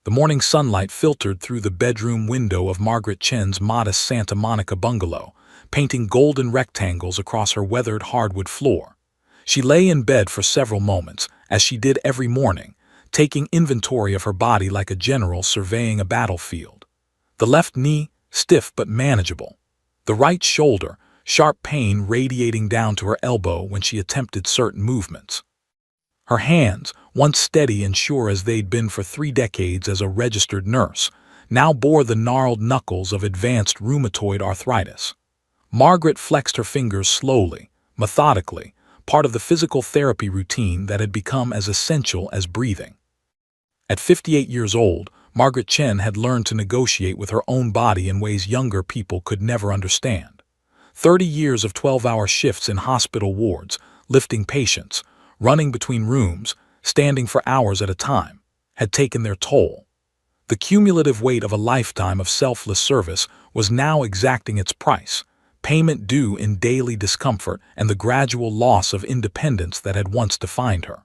The morning sunlight filtered through the bedroom window of Margaret Chen's modest Santa Monica bungalow, painting golden rectangles across her weathered hardwood floor. She lay in bed for several moments, as she did every morning, taking inventory of her body like a general surveying a battlefield. The left knee, stiff but manageable. The right shoulder, sharp pain radiating down to her elbow when she attempted certain movements. Her hands, once steady and sure as they'd been for 3 decades as a registered nurse, now bore the gnarled knuckles of advanced rheumatoid arthritis. Margaret flexed her fingers slowly, methodically, part of the physical therapy routine that had become as essential as breathing. At 58 years old, Margaret Chen had learned to negotiate with her own body in ways younger people could never understand. 30 years of 12-hour shifts in hospital wards, lifting patients, running between rooms, standing for hours at a time, had taken their toll. The cumulative weight of a lifetime of selfless service was now exacting its price, payment due in daily discomfort and the gradual loss of independence that had once defined her.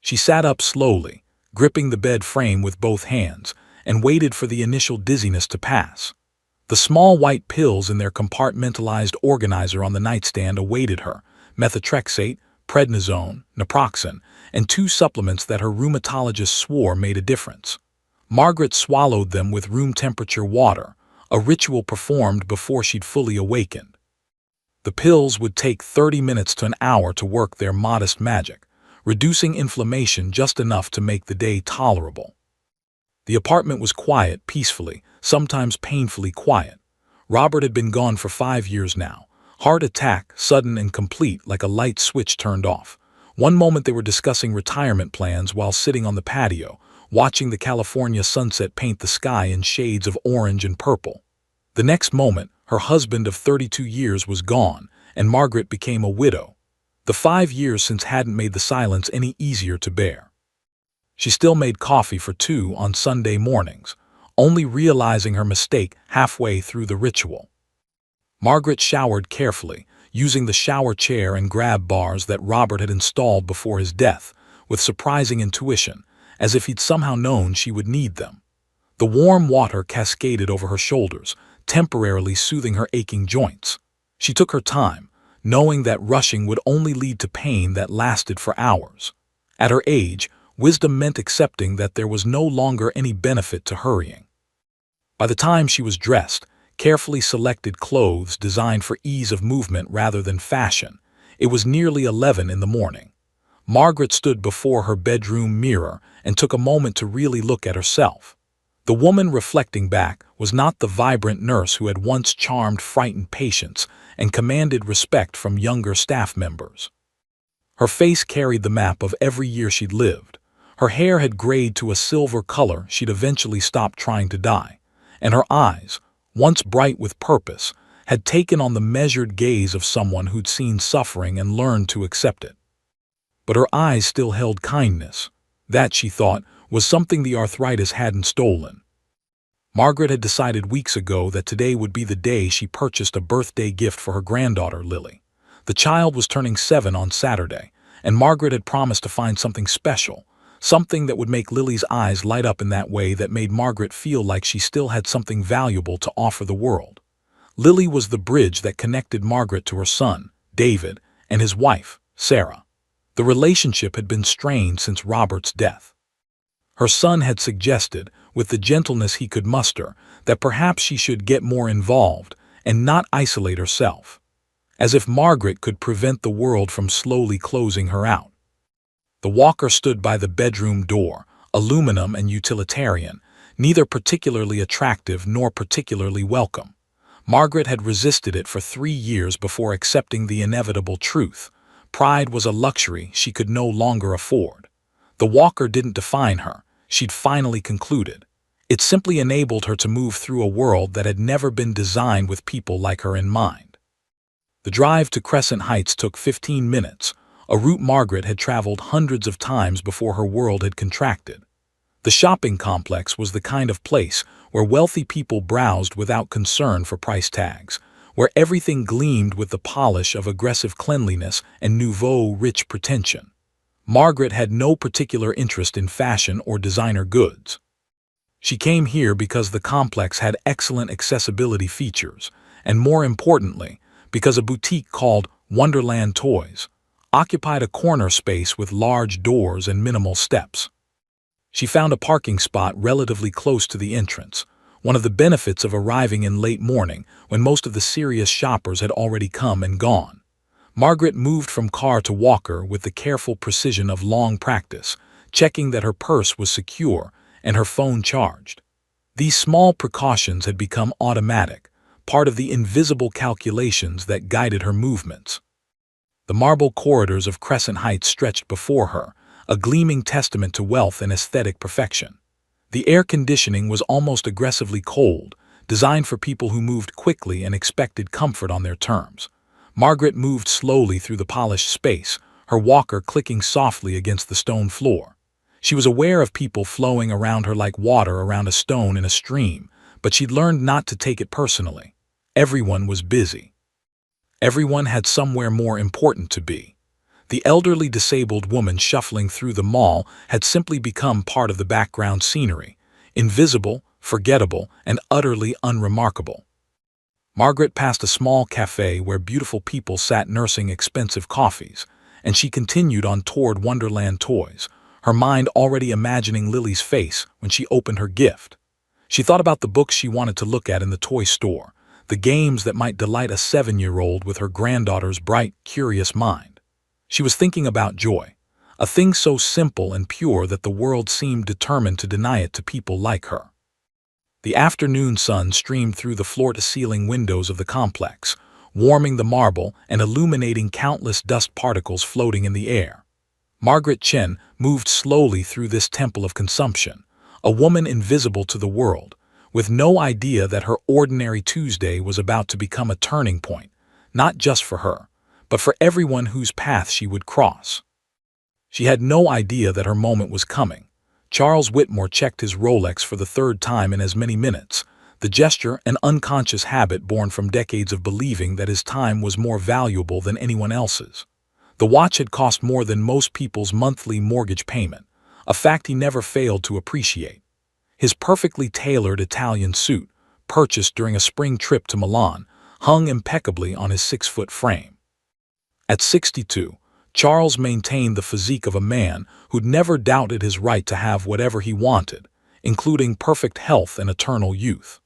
She sat up slowly, gripping the bed frame with both hands, and waited for the initial dizziness to pass. The small white pills in their compartmentalized organizer on the nightstand awaited her: methotrexate, prednisone, naproxen, and 2 supplements that her rheumatologist swore made a difference. Margaret swallowed them with room-temperature water, a ritual performed before she'd fully awakened. The pills would take 30 minutes to an hour to work their modest magic, reducing inflammation just enough to make the day tolerable. The apartment was quiet, peacefully, sometimes painfully quiet. Robert had been gone for 5 years now. Heart attack, sudden and complete, like a light switch turned off. One moment they were discussing retirement plans while sitting on the patio, watching the California sunset paint the sky in shades of orange and purple. The next moment, her husband of 32 years was gone, and Margaret became a widow. The 5 years since hadn't made the silence any easier to bear. She still made coffee for 2 on Sunday mornings, only realizing her mistake halfway through the ritual. Margaret showered carefully, using the shower chair and grab bars that Robert had installed before his death, with surprising intuition, as if he'd somehow known she would need them. The warm water cascaded over her shoulders, temporarily soothing her aching joints. She took her time, knowing that rushing would only lead to pain that lasted for hours. At her age, wisdom meant accepting that there was no longer any benefit to hurrying. By the time she was dressed, carefully selected clothes designed for ease of movement rather than fashion, it was nearly 11 in the morning. Margaret stood before her bedroom mirror and took a moment to really look at herself. The woman reflecting back was not the vibrant nurse who had once charmed frightened patients and commanded respect from younger staff members. Her face carried the map of every year she'd lived. Her hair had grayed to a silver color she'd eventually stopped trying to dye, and her eyes, once bright with purpose, had taken on the measured gaze of someone who'd seen suffering and learned to accept it. But her eyes still held kindness. That, she thought, was something the arthritis hadn't stolen. Margaret had decided weeks ago that today would be the day she purchased a birthday gift for her granddaughter, Lily. The child was turning 7 on Saturday, and Margaret had promised to find something special, something that would make Lily's eyes light up in that way that made Margaret feel like she still had something valuable to offer the world. Lily was the bridge that connected Margaret to her son, David, and his wife, Sarah. The relationship had been strained since Robert's death. Her son had suggested, with the gentleness he could muster, that perhaps she should get more involved and not isolate herself, as if Margaret could prevent the world from slowly closing her out. The Walker stood by the bedroom door, aluminum and utilitarian, neither particularly attractive nor particularly welcome. Margaret had resisted it for 3 years before accepting the inevitable truth. Pride was a luxury she could no longer afford. The Walker didn't define her, she'd finally concluded. It simply enabled her to move through a world that had never been designed with people like her in mind. The drive to Crescent Heights took 15 minutes, a route Margaret had traveled hundreds of times before her world had contracted. The shopping complex was the kind of place where wealthy people browsed without concern for price tags, where everything gleamed with the polish of aggressive cleanliness and nouveau rich pretension. Margaret had no particular interest in fashion or designer goods. She came here because the complex had excellent accessibility features, and more importantly, because a boutique called Wonderland Toys occupied a corner space with large doors and minimal steps. She found a parking spot relatively close to the entrance, one of the benefits of arriving in late morning when most of the serious shoppers had already come and gone. Margaret moved from car to walker with the careful precision of long practice, checking that her purse was secure and her phone charged. These small precautions had become automatic, part of the invisible calculations that guided her movements. The marble corridors of Crescent Heights stretched before her, a gleaming testament to wealth and aesthetic perfection. The air conditioning was almost aggressively cold, designed for people who moved quickly and expected comfort on their terms. Margaret moved slowly through the polished space, her walker clicking softly against the stone floor. She was aware of people flowing around her like water around a stone in a stream, but she'd learned not to take it personally. Everyone was busy. Everyone had somewhere more important to be. The elderly disabled woman shuffling through the mall had simply become part of the background scenery, invisible, forgettable, and utterly unremarkable. Margaret passed a small cafe where beautiful people sat nursing expensive coffees, and she continued on toward Wonderland Toys, her mind already imagining Lily's face when she opened her gift. She thought about the books she wanted to look at in the toy store, the games that might delight a 7-year-old with her granddaughter's bright, curious mind. She was thinking about joy, a thing so simple and pure that the world seemed determined to deny it to people like her. The afternoon sun streamed through the floor-to-ceiling windows of the complex, warming the marble and illuminating countless dust particles floating in the air. Margaret Chen moved slowly through this temple of consumption, a woman invisible to the world, with no idea that her ordinary Tuesday was about to become a turning point, not just for her, but for everyone whose path she would cross. She had no idea that her moment was coming. Charles Whitmore checked his Rolex for the third time in as many minutes, the gesture an unconscious habit born from decades of believing that his time was more valuable than anyone else's. The watch had cost more than most people's monthly mortgage payment, a fact he never failed to appreciate. His perfectly tailored Italian suit, purchased during a spring trip to Milan, hung impeccably on his 6-foot frame. At 62, Charles maintained the physique of a man who'd never doubted his right to have whatever he wanted, including perfect health and eternal youth.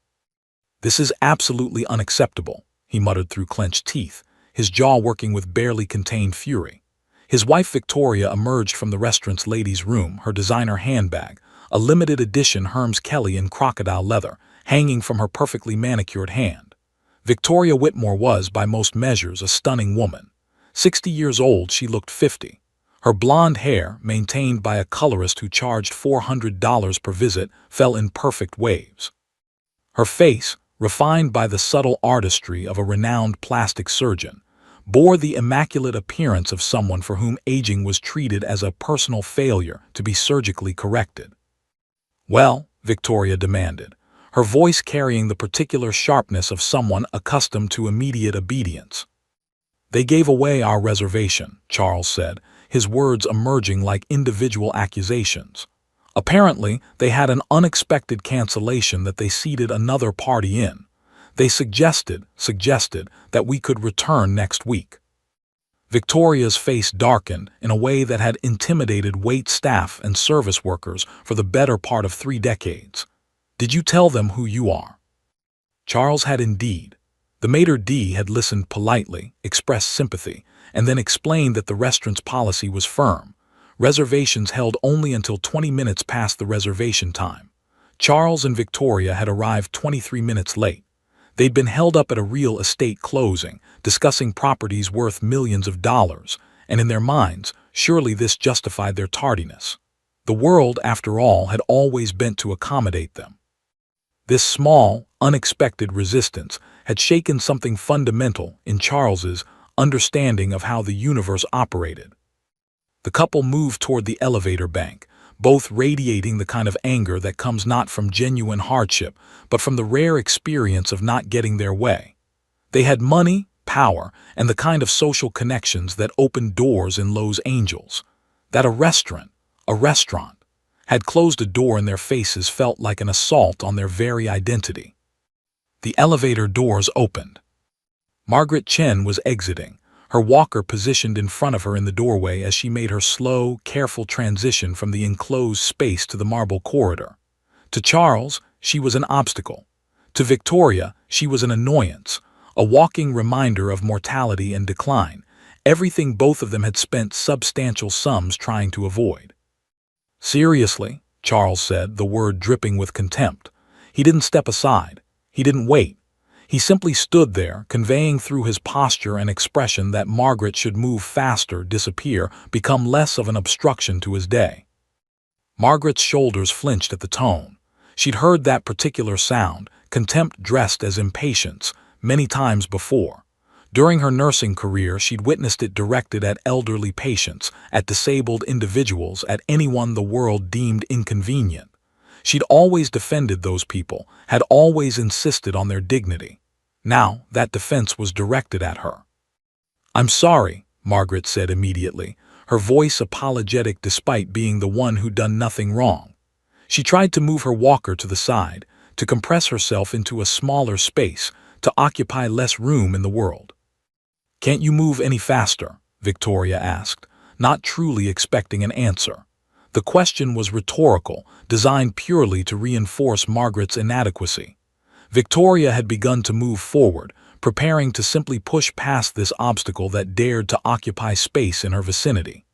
"This is absolutely unacceptable," he muttered through clenched teeth, his jaw working with barely contained fury. His wife Victoria emerged from the restaurant's ladies' room, her designer handbag, a limited edition Hermes Kelly in crocodile leather, hanging from her perfectly manicured hand. Victoria Whitmore was, by most measures, a stunning woman. 60 years old, she looked 50. Her blonde hair, maintained by a colorist who charged $400 per visit, fell in perfect waves. Her face, refined by the subtle artistry of a renowned plastic surgeon, bore the immaculate appearance of someone for whom aging was treated as a personal failure to be surgically corrected. "Well," Victoria demanded, her voice carrying the particular sharpness of someone accustomed to immediate obedience. "They gave away our reservation," Charles said, his words emerging like individual accusations. "Apparently, they had an unexpected cancellation that they seated another party in. They suggested that we could return next week." Victoria's face darkened in a way that had intimidated wait staff and service workers for the better part of 3 decades. "Did you tell them who you are?" Charles had indeed. The maitre d' had listened politely, expressed sympathy, and then explained that the restaurant's policy was firm. Reservations held only until 20 minutes past the reservation time. Charles and Victoria had arrived 23 minutes late. They'd been held up at a real estate closing, discussing properties worth millions of dollars, and in their minds, surely this justified their tardiness. The world, after all, had always bent to accommodate them. This small, unexpected resistance had shaken something fundamental in Charles's understanding of how the universe operated. The couple moved toward the elevator bank, both radiating the kind of anger that comes not from genuine hardship, but from the rare experience of not getting their way. They had money, power, and the kind of social connections that opened doors in Los Angeles. That a restaurant, had closed a door in their faces felt like an assault on their very identity. The elevator doors opened. Margaret Chen was exiting, her walker positioned in front of her in the doorway as she made her slow, careful transition from the enclosed space to the marble corridor. To Charles, she was an obstacle. To Victoria, she was an annoyance, a walking reminder of mortality and decline, everything both of them had spent substantial sums trying to avoid. "Seriously," Charles said, the word dripping with contempt. He didn't step aside. He didn't wait. He simply stood there, conveying through his posture and expression that Margaret should move faster, disappear, become less of an obstruction to his day. Margaret's shoulders flinched at the tone. She'd heard that particular sound, contempt dressed as impatience, many times before. During her nursing career, she'd witnessed it directed at elderly patients, at disabled individuals, at anyone the world deemed inconvenient. She'd always defended those people, had always insisted on their dignity. Now, that defense was directed at her. "I'm sorry," Margaret said immediately, her voice apologetic despite being the one who'd done nothing wrong. She tried to move her walker to the side, to compress herself into a smaller space, to occupy less room in the world. "Can't you move any faster?" Victoria asked, not truly expecting an answer. The question was rhetorical, designed purely to reinforce Margaret's inadequacy. Victoria had begun to move forward, preparing to simply push past this obstacle that dared to occupy space in her vicinity.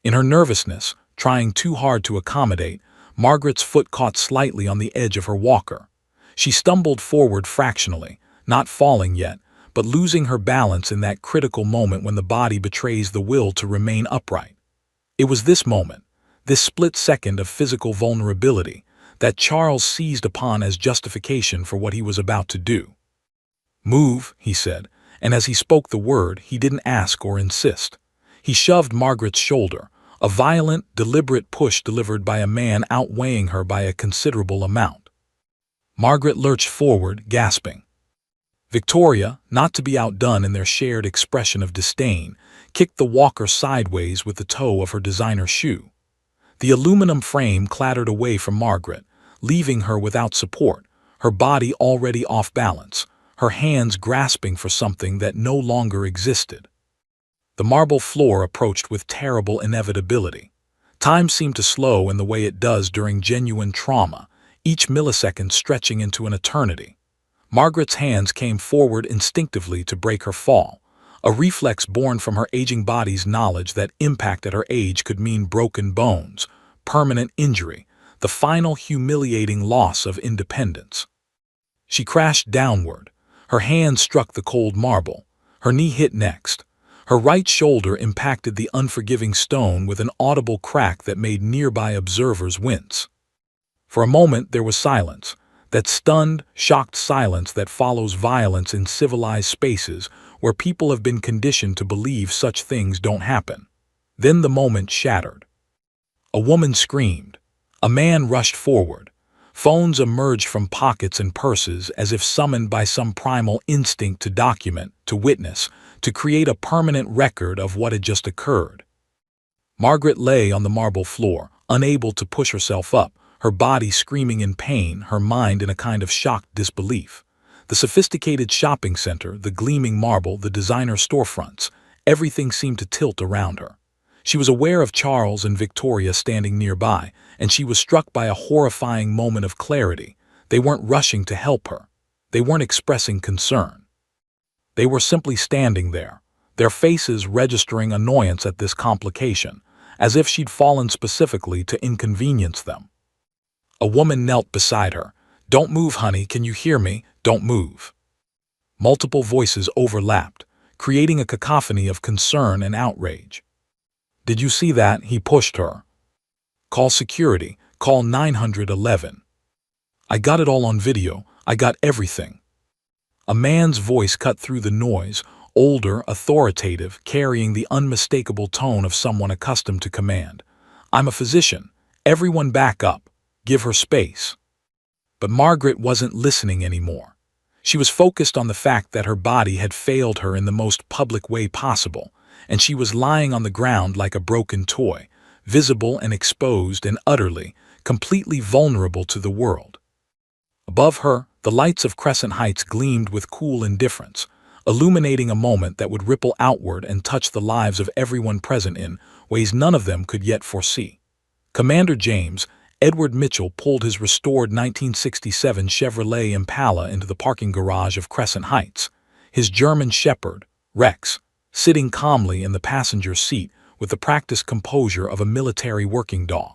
In her nervousness, trying too hard to accommodate, Margaret's foot caught slightly on the edge of her walker. She stumbled forward fractionally, not falling yet, but losing her balance in that critical moment when the body betrays the will to remain upright. It was this moment, this split second of physical vulnerability, that Charles seized upon as justification for what he was about to do. "Move," he said, and as he spoke the word, he didn't ask or insist. He shoved Margaret's shoulder, a violent, deliberate push delivered by a man outweighing her by a considerable amount. Margaret lurched forward, gasping. Victoria, not to be outdone in their shared expression of disdain, kicked the walker sideways with the toe of her designer shoe. The aluminum frame clattered away from Margaret, leaving her without support, her body already off balance, her hands grasping for something that no longer existed. The marble floor approached with terrible inevitability. Time seemed to slow in the way it does during genuine trauma, each millisecond stretching into an eternity. Margaret's hands came forward instinctively to break her fall, a reflex born from her aging body's knowledge that impact at her age could mean broken bones, permanent injury, the final humiliating loss of independence. She crashed downward. Her hand struck the cold marble. Her knee hit next. Her right shoulder impacted the unforgiving stone with an audible crack that made nearby observers wince. For a moment there was silence, that stunned, shocked silence that follows violence in civilized spaces where people have been conditioned to believe such things don't happen. Then the moment shattered. A woman screamed. A man rushed forward. Phones emerged from pockets and purses as if summoned by some primal instinct to document, to witness, to create a permanent record of what had just occurred. Margaret lay on the marble floor, unable to push herself up, her body screaming in pain, her mind in a kind of shocked disbelief. The sophisticated shopping center, the gleaming marble, the designer storefronts, everything seemed to tilt around her. She was aware of Charles and Victoria standing nearby, and she was struck by a horrifying moment of clarity. They weren't rushing to help her. They weren't expressing concern. They were simply standing there, their faces registering annoyance at this complication, as if she'd fallen specifically to inconvenience them. A woman knelt beside her. "Don't move, honey, can you hear me? Don't move." Multiple voices overlapped, creating a cacophony of concern and outrage. "Did you see that?" He pushed her. "Call security. Call 911. I got it all on video. I got everything." A man's voice cut through the noise, older, authoritative, carrying the unmistakable tone of someone accustomed to command. "I'm a physician. Everyone back up. Give her space." But Margaret wasn't listening anymore. She was focused on the fact that her body had failed her in the most public way possible, and she was lying on the ground like a broken toy, visible and exposed and utterly, completely vulnerable to the world. Above her, the lights of Crescent Heights gleamed with cool indifference, illuminating a moment that would ripple outward and touch the lives of everyone present in ways none of them could yet foresee. Commander James Edward Mitchell pulled his restored 1967 Chevrolet Impala into the parking garage of Crescent Heights, his German Shepherd, Rex, sitting calmly in the passenger seat with the practiced composure of a military working dog.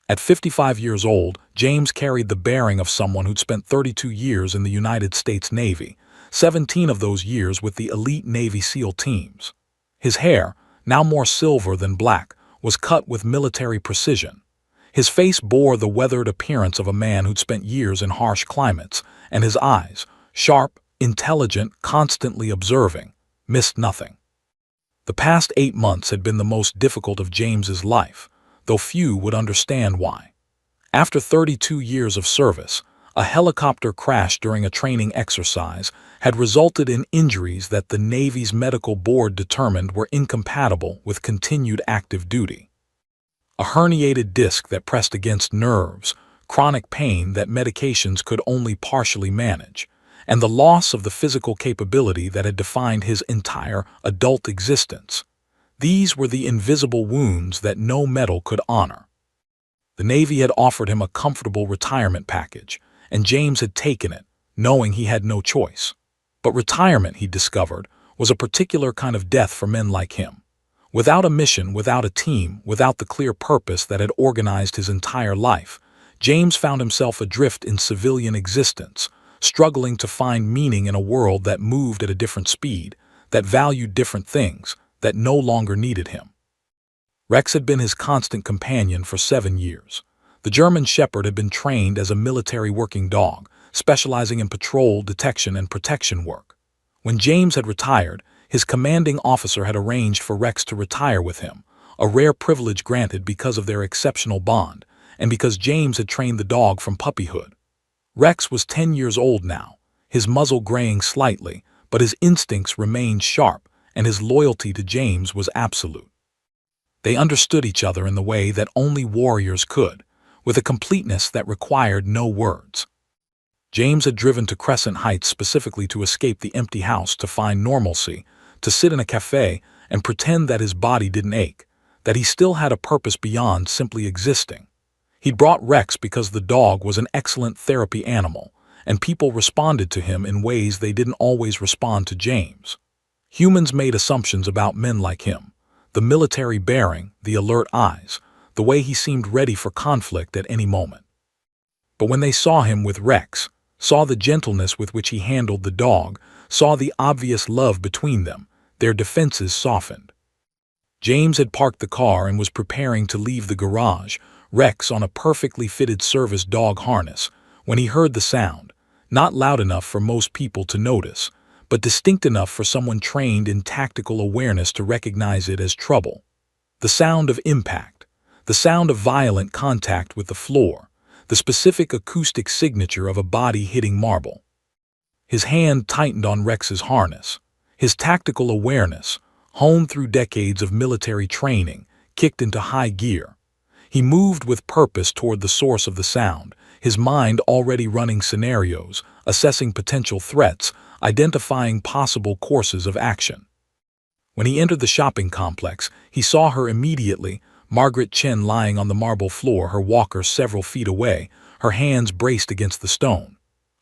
At 55 years old, James carried the bearing of someone who'd spent 32 years in the United States Navy, 17 of those years with the elite Navy SEAL teams. His hair, now more silver than black, was cut with military precision. His face bore the weathered appearance of a man who'd spent years in harsh climates, and his eyes, sharp, intelligent, constantly observing, missed nothing. The past 8 months had been the most difficult of James's life, though few would understand why. After 32 years of service, a helicopter crash during a training exercise had resulted in injuries that the Navy's medical board determined were incompatible with continued active duty. A herniated disc that pressed against nerves, chronic pain that medications could only partially manage, and the loss of the physical capability that had defined his entire adult existence. These were the invisible wounds that no medal could honor. The Navy had offered him a comfortable retirement package, and James had taken it, knowing he had no choice. But retirement, he discovered, was a particular kind of death for men like him. Without a mission, without a team, without the clear purpose that had organized his entire life, James found himself adrift in civilian existence, struggling to find meaning in a world that moved at a different speed, that valued different things, that no longer needed him. Rex had been his constant companion for 7 years. The German Shepherd had been trained as a military working dog, specializing in patrol, detection, and protection work. When James had retired, his commanding officer had arranged for Rex to retire with him, a rare privilege granted because of their exceptional bond, and because James had trained the dog from puppyhood. Rex was 10 years old now, his muzzle graying slightly, but his instincts remained sharp, and his loyalty to James was absolute. They understood each other in the way that only warriors could, with a completeness that required no words. James had driven to Crescent Heights specifically to escape the empty house, to find normalcy, to sit in a cafe and pretend that his body didn't ache, that he still had a purpose beyond simply existing. He'd brought Rex because the dog was an excellent therapy animal, and people responded to him in ways they didn't always respond to James. Humans made assumptions about men like him, the military bearing, the alert eyes, the way he seemed ready for conflict at any moment. But when they saw him with Rex, saw the gentleness with which he handled the dog, saw the obvious love between them, their defenses softened. James had parked the car and was preparing to leave the garage, Rex on a perfectly fitted service dog harness, when he heard the sound, not loud enough for most people to notice, but distinct enough for someone trained in tactical awareness to recognize it as trouble. The sound of impact, the sound of violent contact with the floor, the specific acoustic signature of a body hitting marble. His hand tightened on Rex's harness. His tactical awareness, honed through decades of military training, kicked into high gear. He moved with purpose toward the source of the sound, his mind already running scenarios, assessing potential threats, identifying possible courses of action. When he entered the shopping complex, he saw her immediately, Margaret Chen lying on the marble floor, her walker several feet away, her hands braced against the stone.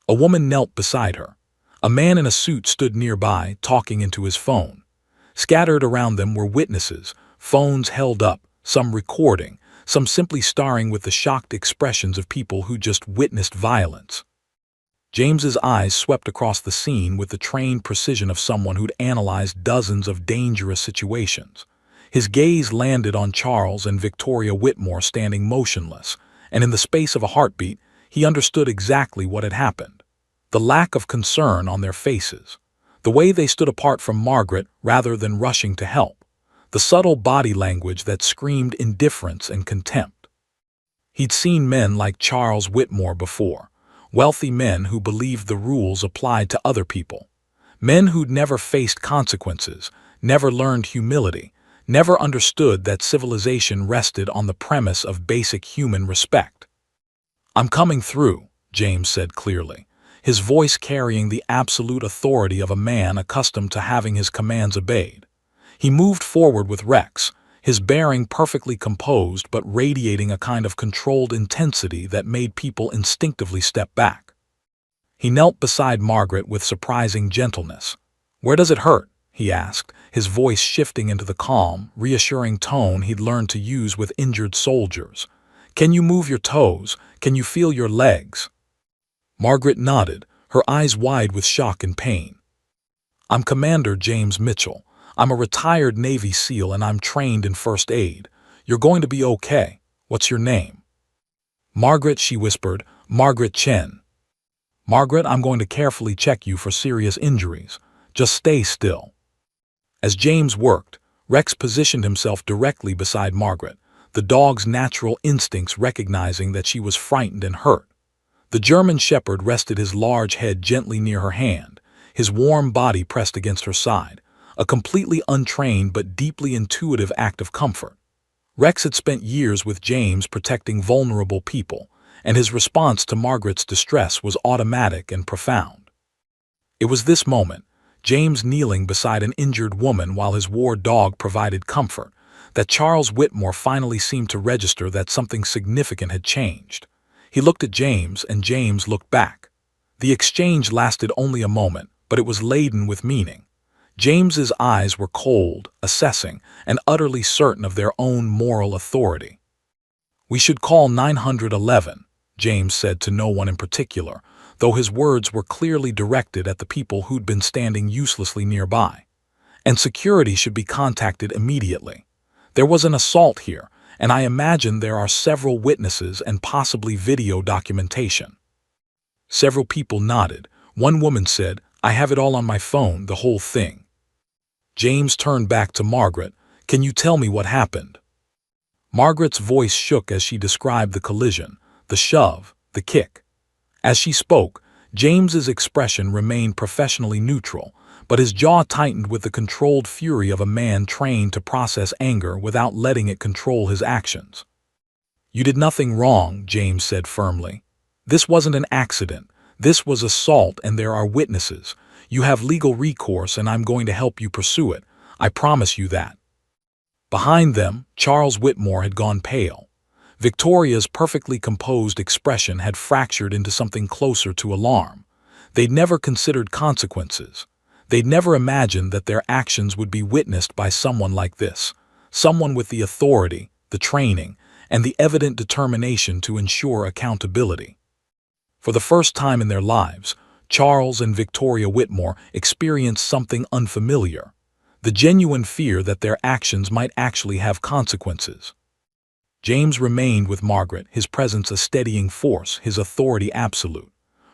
A woman knelt beside her. A man in a suit stood nearby, talking into his phone. Scattered around them were witnesses, phones held up, some recording, some simply staring with the shocked expressions of people who just witnessed violence. James's eyes swept across the scene with the trained precision of someone who'd analyzed dozens of dangerous situations. His gaze landed on Charles and Victoria Whitmore standing motionless, and in the space of a heartbeat, he understood exactly what had happened. The lack of concern on their faces, the way they stood apart from Margaret rather than rushing to help, the subtle body language that screamed indifference and contempt. He'd seen men like Charles Whitmore before, wealthy men who believed the rules applied to other people, men who'd never faced consequences, never learned humility, never understood that civilization rested on the premise of basic human respect. "I'm coming through," James said clearly, his voice carrying the absolute authority of a man accustomed to having his commands obeyed. He moved forward with Rex, his bearing perfectly composed but radiating a kind of controlled intensity that made people instinctively step back. He knelt beside Margaret with surprising gentleness. "Where does it hurt?" he asked, his voice shifting into the calm, reassuring tone he'd learned to use with injured soldiers. "Can you move your toes? Can you feel your legs?" Margaret nodded, her eyes wide with shock and pain. "I'm Commander James Mitchell. I'm a retired Navy SEAL and I'm trained in first aid. You're going to be okay. What's your name?" "Margaret," she whispered. "Margaret Chen." "Margaret, I'm going to carefully check you for serious injuries. Just stay still." As James worked, Rex positioned himself directly beside Margaret, the dog's natural instincts recognizing that she was frightened and hurt. The German shepherd rested his large head gently near her hand, his warm body pressed against her side, a completely untrained but deeply intuitive act of comfort. Rex had spent years with James protecting vulnerable people, and his response to Margaret's distress was automatic and profound. It was this moment, James kneeling beside an injured woman while his war dog provided comfort, that Charles Whitmore finally seemed to register that something significant had changed. He looked at James, and James looked back. The exchange lasted only a moment, but it was laden with meaning. James's eyes were cold, assessing, and utterly certain of their own moral authority. "We should call 911, James said to no one in particular, though his words were clearly directed at the people who'd been standing uselessly nearby. "And security should be contacted immediately. There was an assault here, and I imagine there are several witnesses and possibly video documentation." Several people nodded. One woman said, "I have it all on my phone, the whole thing." James turned back to Margaret. "Can you tell me what happened?" Margaret's voice shook as she described the collision, the shove, the kick. As she spoke, James's expression remained professionally neutral, but his jaw tightened with the controlled fury of a man trained to process anger without letting it control his actions. "You did nothing wrong," James said firmly. "This wasn't an accident. This was assault, and there are witnesses. You have legal recourse, and I'm going to help you pursue it. I promise you that." Behind them, Charles Whitmore had gone pale. Victoria's perfectly composed expression had fractured into something closer to alarm. They'd never considered consequences. They'd never imagined that their actions would be witnessed by someone like this, someone with the authority, the training, and the evident determination to ensure accountability. For the first time in their lives, Charles and Victoria Whitmore experienced something unfamiliar, the genuine fear that their actions might actually have consequences. James remained with Margaret, his presence a steadying force, his authority absolute.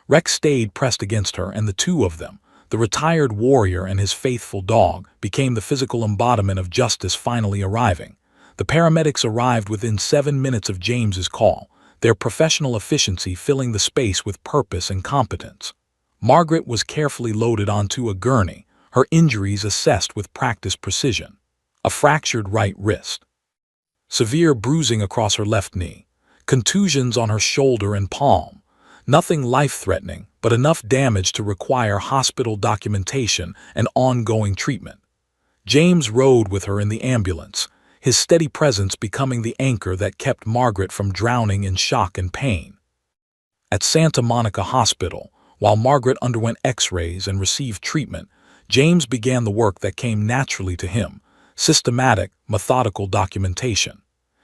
Rex stayed pressed against her, and the two of them, the retired warrior and his faithful dog, became the physical embodiment of justice finally arriving. The paramedics arrived within 7 minutes of James's call, their professional efficiency filling the space with purpose and competence. Margaret was carefully loaded onto a gurney, her injuries assessed with practiced precision. A fractured right wrist, severe bruising across her left knee, contusions on her shoulder and palm. Nothing life-threatening, but enough damage to require hospital documentation and ongoing treatment. James rode with her in the ambulance, his steady presence becoming the anchor that kept Margaret from drowning in shock and pain. At Santa Monica Hospital, while Margaret underwent X-rays and received treatment, James began the work that came naturally to him, systematic, methodical documentation.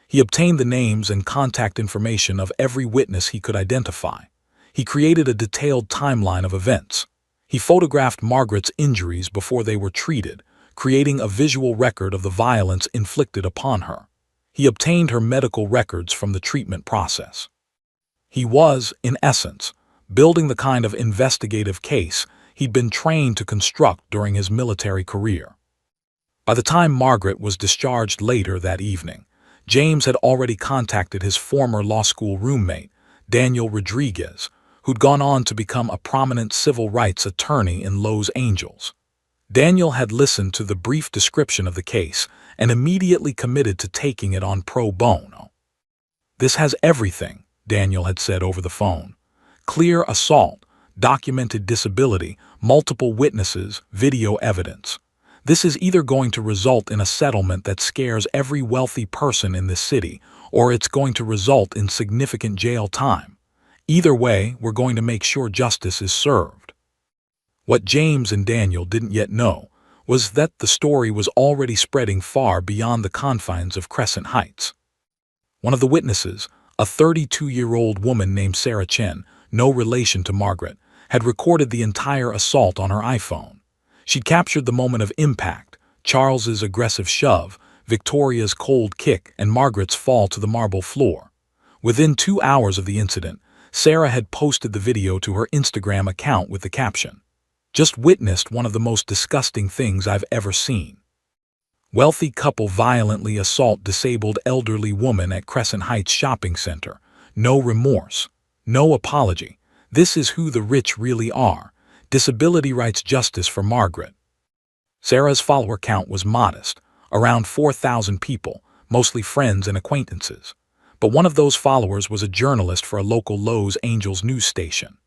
He obtained the names and contact information of every witness he could identify. He created a detailed timeline of events. He photographed Margaret's injuries before they were treated, creating a visual record of the violence inflicted upon her. He obtained her medical records from the treatment process. He was, in essence, building the kind of investigative case he'd been trained to construct during his military career. By the time Margaret was discharged later that evening, James had already contacted his former law school roommate, Daniel Rodriguez, who'd gone on to become a prominent civil rights attorney in Los Angeles. Daniel had listened to the brief description of the case and immediately committed to taking it on pro bono. "This has everything," Daniel had said over the phone. "Clear assault, documented disability, multiple witnesses, video evidence. This is either going to result in a settlement that scares every wealthy person in this city, or it's going to result in significant jail time. Either way, we're going to make sure justice is served." What James and Daniel didn't yet know was that the story was already spreading far beyond the confines of Crescent Heights. One of the witnesses, a 32-year-old woman named Sarah Chen, no relation to Margaret, had recorded the entire assault on her iPhone. She'd captured the moment of impact: Charles's aggressive shove, Victoria's cold kick, and Margaret's fall to the marble floor. Within 2 hours of the incident, Sarah had posted the video to her Instagram account with the caption, "Just witnessed one of the most disgusting things I've ever seen. Wealthy couple violently assault disabled elderly woman at Crescent Heights shopping center. No remorse. No apology. This is who the rich really are. Disability rights justice for Margaret." Sarah's follower count was modest, around 4,000 people, mostly friends and acquaintances. But one of those followers was a journalist for a local Los Angeles news station.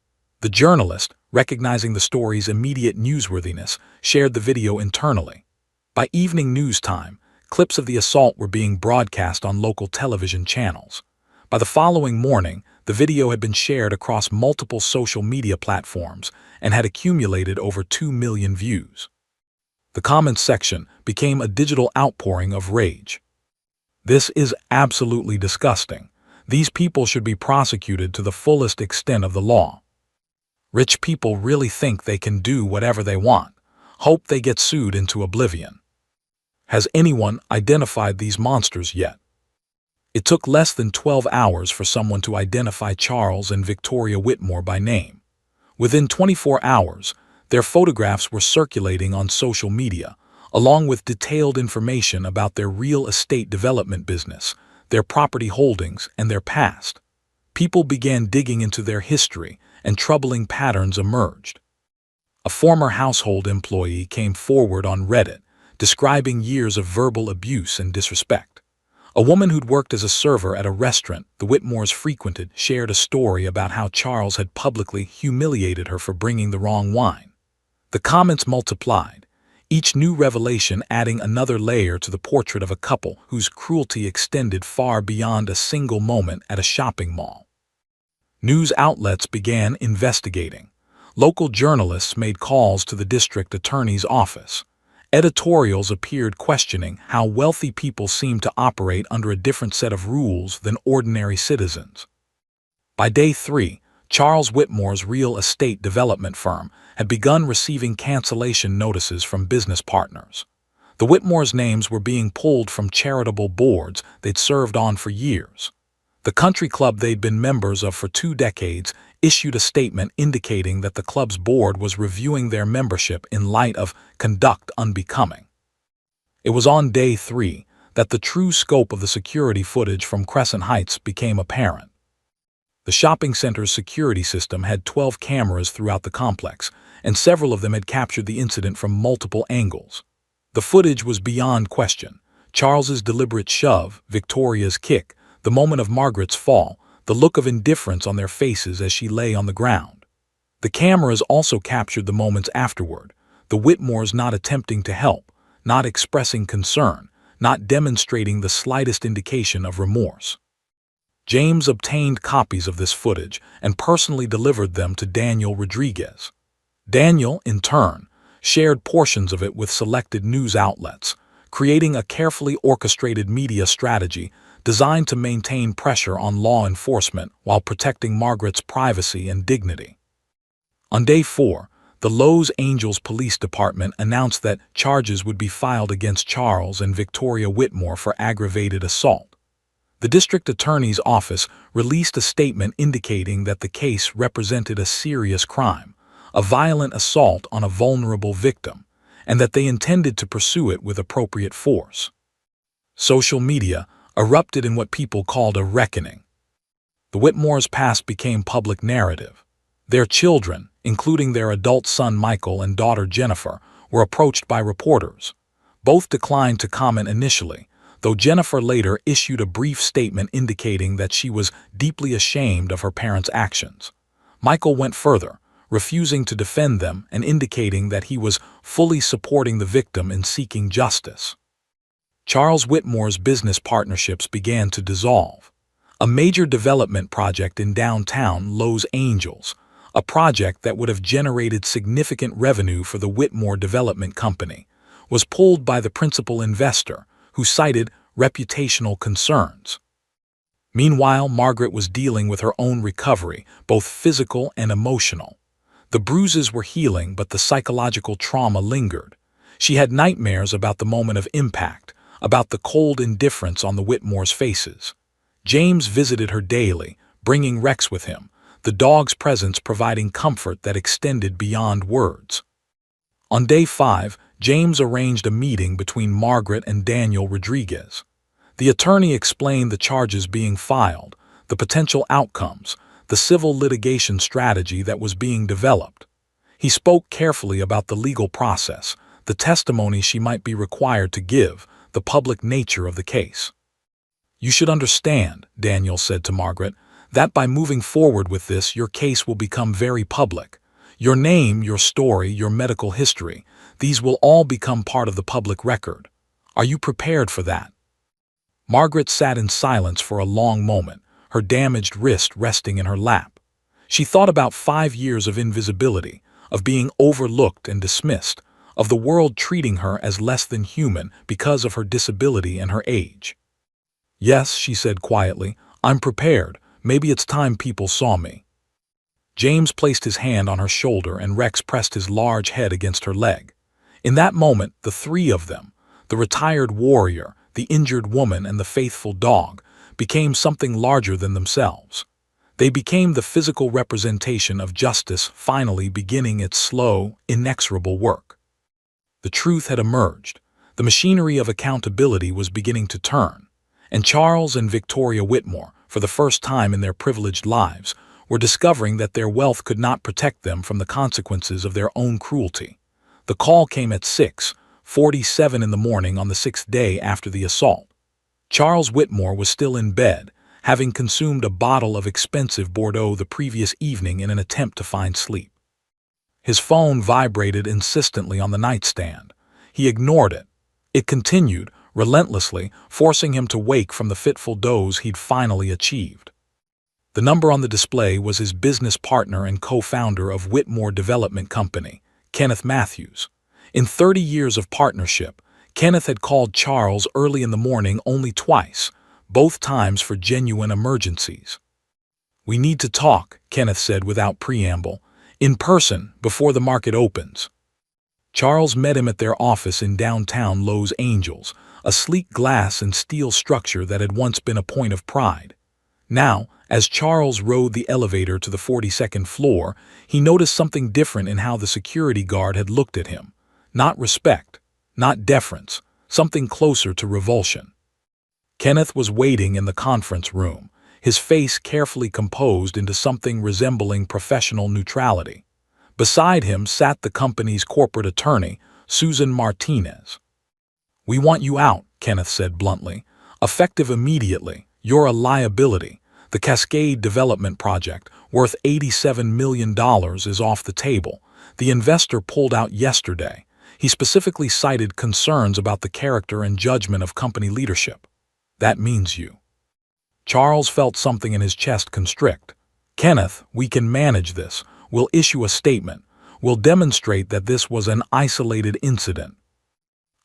The journalist, recognizing the story's immediate newsworthiness, shared the video internally. By evening news time, clips of the assault were being broadcast on local television channels. By the following morning, the video had been shared across multiple social media platforms and had accumulated over 2 million views. The comments section became a digital outpouring of rage. "This is absolutely disgusting. These people should be prosecuted to the fullest extent of the law. Rich people really think they can do whatever they want. Hope they get sued into oblivion. Has anyone identified these monsters yet?" It took less than 12 hours for someone to identify Charles and Victoria Whitmore by name. Within 24 hours, their photographs were circulating on social media, along with detailed information about their real estate development business, their property holdings, and their past. People began digging into their history, and troubling patterns emerged. A former household employee came forward on Reddit, describing years of verbal abuse and disrespect. A woman who'd worked as a server at a restaurant the Whitmores frequented shared a story about how Charles had publicly humiliated her for bringing the wrong wine. The comments multiplied, each new revelation adding another layer to the portrait of a couple whose cruelty extended far beyond a single moment at a shopping mall. News outlets began investigating. Local journalists made calls to the district attorney's office. Editorials appeared questioning how wealthy people seemed to operate under a different set of rules than ordinary citizens. By day 3, Charles Whitmore's real estate development firm had begun receiving cancellation notices from business partners. The Whitmores' names were being pulled from charitable boards they'd served on for years. The country club they'd been members of for 2 decades issued a statement indicating that the club's board was reviewing their membership in light of conduct unbecoming. It was on day 3 that the true scope of the security footage from Crescent Heights became apparent. The shopping center's security system had 12 cameras throughout the complex, and several of them had captured the incident from multiple angles. The footage was beyond question: Charles's deliberate shove, Victoria's kick, the moment of Margaret's fall, the look of indifference on their faces as she lay on the ground. The cameras also captured the moments afterward, the Whitmores not attempting to help, not expressing concern, not demonstrating the slightest indication of remorse. James obtained copies of this footage and personally delivered them to Daniel Rodriguez. Daniel, in turn, shared portions of it with selected news outlets, creating a carefully orchestrated media strategy designed to maintain pressure on law enforcement while protecting Margaret's privacy and dignity. On day 4, the Los Angeles Police Department announced that charges would be filed against Charles and Victoria Whitmore for aggravated assault. The district attorney's office released a statement indicating that the case represented a serious crime, a violent assault on a vulnerable victim, and that they intended to pursue it with appropriate force. Social media erupted in what people called a reckoning. The Whitmores' past became public narrative. Their children, including their adult son Michael and daughter Jennifer, were approached by reporters. Both declined to comment initially, though Jennifer later issued a brief statement indicating that she was deeply ashamed of her parents' actions. Michael went further, refusing to defend them and indicating that he was fully supporting the victim in seeking justice. Charles Whitmore's business partnerships began to dissolve. A major development project in downtown Los Angeles, a project that would have generated significant revenue for the Whitmore Development Company, was pulled by the principal investor, who cited reputational concerns. Meanwhile, Margaret was dealing with her own recovery, both physical and emotional. The bruises were healing, but the psychological trauma lingered. She had nightmares about the moment of impact, about the cold indifference on the Whitmores' faces. James visited her daily, bringing Rex with him, the dog's presence providing comfort that extended beyond words. On day 5, James arranged a meeting between Margaret and Daniel Rodriguez. The attorney explained the charges being filed, the potential outcomes, the civil litigation strategy that was being developed. He spoke carefully about the legal process, the testimony she might be required to give, the public nature of the case. "You should understand," Daniel said to Margaret, "that by moving forward with this, your case will become very public. Your name, your story, your medical history, these will all become part of the public record. Are you prepared for that?" Margaret sat in silence for a long moment, her damaged wrist resting in her lap. She thought about 5 years of invisibility, of being overlooked and dismissed, of the world treating her as less than human because of her disability and her age. "Yes," she said quietly, "I'm prepared. Maybe it's time people saw me." James placed his hand on her shoulder and Rex pressed his large head against her leg. In that moment, the three of them, the retired warrior, the injured woman, and the faithful dog, became something larger than themselves. They became the physical representation of justice finally beginning its slow, inexorable work. The truth had emerged. The machinery of accountability was beginning to turn, and Charles and Victoria Whitmore, for the first time in their privileged lives, were discovering that their wealth could not protect them from the consequences of their own cruelty. The call came at 6:47 in the morning on the 6th day after the assault. Charles Whitmore was still in bed, having consumed a bottle of expensive Bordeaux the previous evening in an attempt to find sleep. His phone vibrated insistently on the nightstand. He ignored it. It continued, relentlessly, forcing him to wake from the fitful doze he'd finally achieved. The number on the display was his business partner and co-founder of Whitmore Development Company, Kenneth Matthews. In 30 years of partnership, Kenneth had called Charles early in the morning only twice, both times for genuine emergencies. "We need to talk," Kenneth said without preamble, "in person, before the market opens." Charles met him at their office in downtown Los Angeles, a sleek glass and steel structure that had once been a point of pride. Now, as Charles rode the elevator to the 42nd floor, he noticed something different in how the security guard had looked at him. Not respect, not deference, something closer to revulsion. Kenneth was waiting in the conference room, his face carefully composed into something resembling professional neutrality. Beside him sat the company's corporate attorney, Susan Martinez. "We want you out," Kenneth said bluntly. "Effective immediately. You're a liability. The Cascade Development Project, worth $87 million, is off the table. The investor pulled out yesterday. He specifically cited concerns about the character and judgment of company leadership. That means you." Charles felt something in his chest constrict. "Kenneth, we can manage this. We'll issue a statement. We'll demonstrate that this was an isolated incident."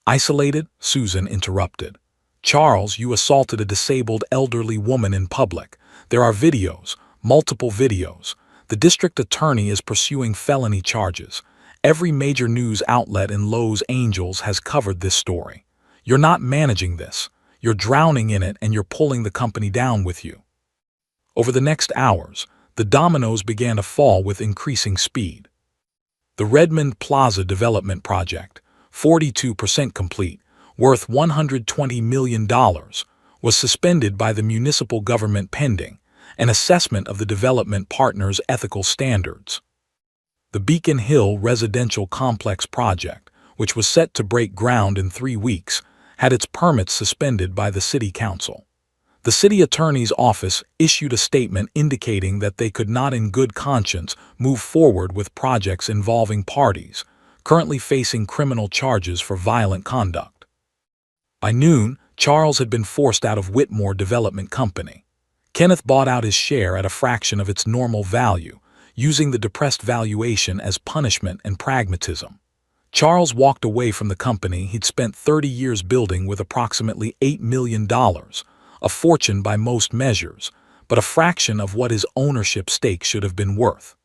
"Isolated?" Susan interrupted. "Charles, you assaulted a disabled elderly woman in public. There are videos, multiple videos. The district attorney is pursuing felony charges. Every major news outlet in Los Angeles has covered this story. You're not managing this. You're drowning in it and you're pulling the company down with you." Over the next hours, the dominoes began to fall with increasing speed. The Redmond Plaza Development Project, 42% complete, worth $120 million, was suspended by the municipal government pending an assessment of the development partner's ethical standards. The Beacon Hill Residential Complex Project, which was set to break ground in 3 weeks, had its permits suspended by the city council. The city attorney's office issued a statement indicating that they could not in good conscience move forward with projects involving parties currently facing criminal charges for violent conduct. By noon, Charles had been forced out of Whitmore Development Company. Kenneth bought out his share at a fraction of its normal value, using the depressed valuation as punishment and pragmatism. Charles walked away from the company he'd spent 30 years building with approximately $8 million, a fortune by most measures, but a fraction of what his ownership stake should have been worth.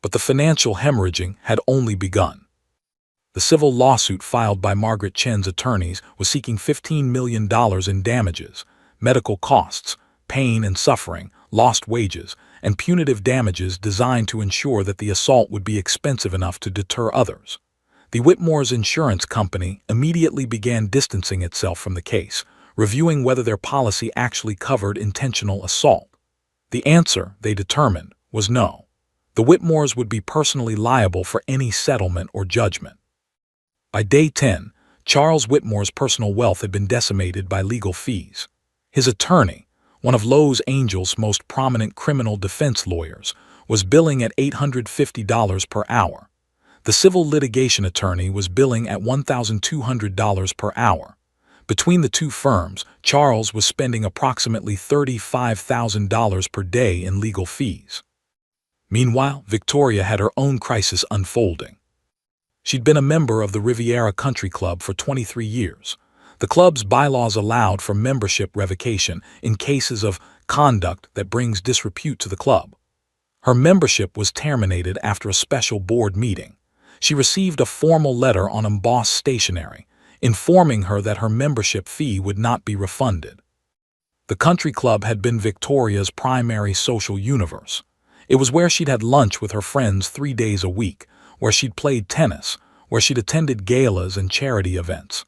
But the financial hemorrhaging had only begun. The civil lawsuit filed by Margaret Chen's attorneys was seeking $15 million in damages, medical costs, pain and suffering, lost wages, and punitive damages designed to ensure that the assault would be expensive enough to deter others. The Whitmore's insurance company immediately began distancing itself from the case, reviewing whether their policy actually covered intentional assault. The answer, they determined, was no. The Whitmores would be personally liable for any settlement or judgment. By day 10, Charles Whitmore's personal wealth had been decimated by legal fees. His attorney, one of Los Angeles' most prominent criminal defense lawyers, was billing at $850 per hour. The civil litigation attorney was billing at $1,200 per hour. Between the two firms, Charles was spending approximately $35,000 per day in legal fees. Meanwhile, Victoria had her own crisis unfolding. She'd been a member of the Riviera Country Club for 23 years. The club's bylaws allowed for membership revocation in cases of conduct that brings disrepute to the club. Her membership was terminated after a special board meeting. She received a formal letter on embossed stationery, informing her that her membership fee would not be refunded. The country club had been Victoria's primary social universe. It was where she'd had lunch with her friends 3 days a week, where she'd played tennis, where she'd attended galas and charity events.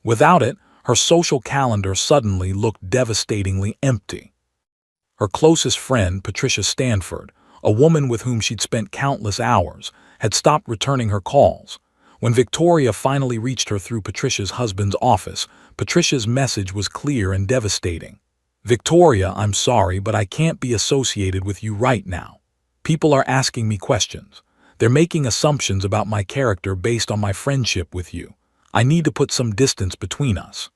Without it, her social calendar suddenly looked devastatingly empty. Her closest friend, Patricia Stanford, a woman with whom she'd spent countless hours, had stopped returning her calls. When Victoria finally reached her through Patricia's husband's office, Patricia's message was clear and devastating. "Victoria, I'm sorry, but I can't be associated with you right now. People are asking me questions. They're making assumptions about my character based on my friendship with you. I need to put some distance between us."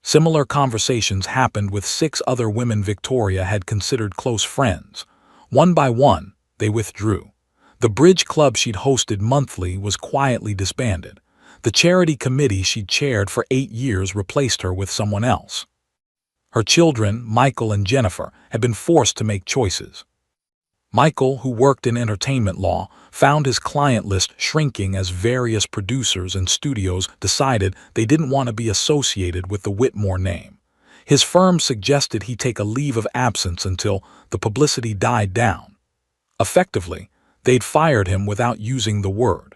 Similar conversations happened with 6 other women Victoria had considered close friends. One by one, they withdrew. The bridge club she'd hosted monthly was quietly disbanded. The charity committee she'd chaired for 8 years replaced her with someone else. Her children, Michael and Jennifer, had been forced to make choices. Michael, who worked in entertainment law, found his client list shrinking as various producers and studios decided they didn't want to be associated with the Whitmore name. His firm suggested he take a leave of absence until the publicity died down. Effectively, they'd fired him without using the word.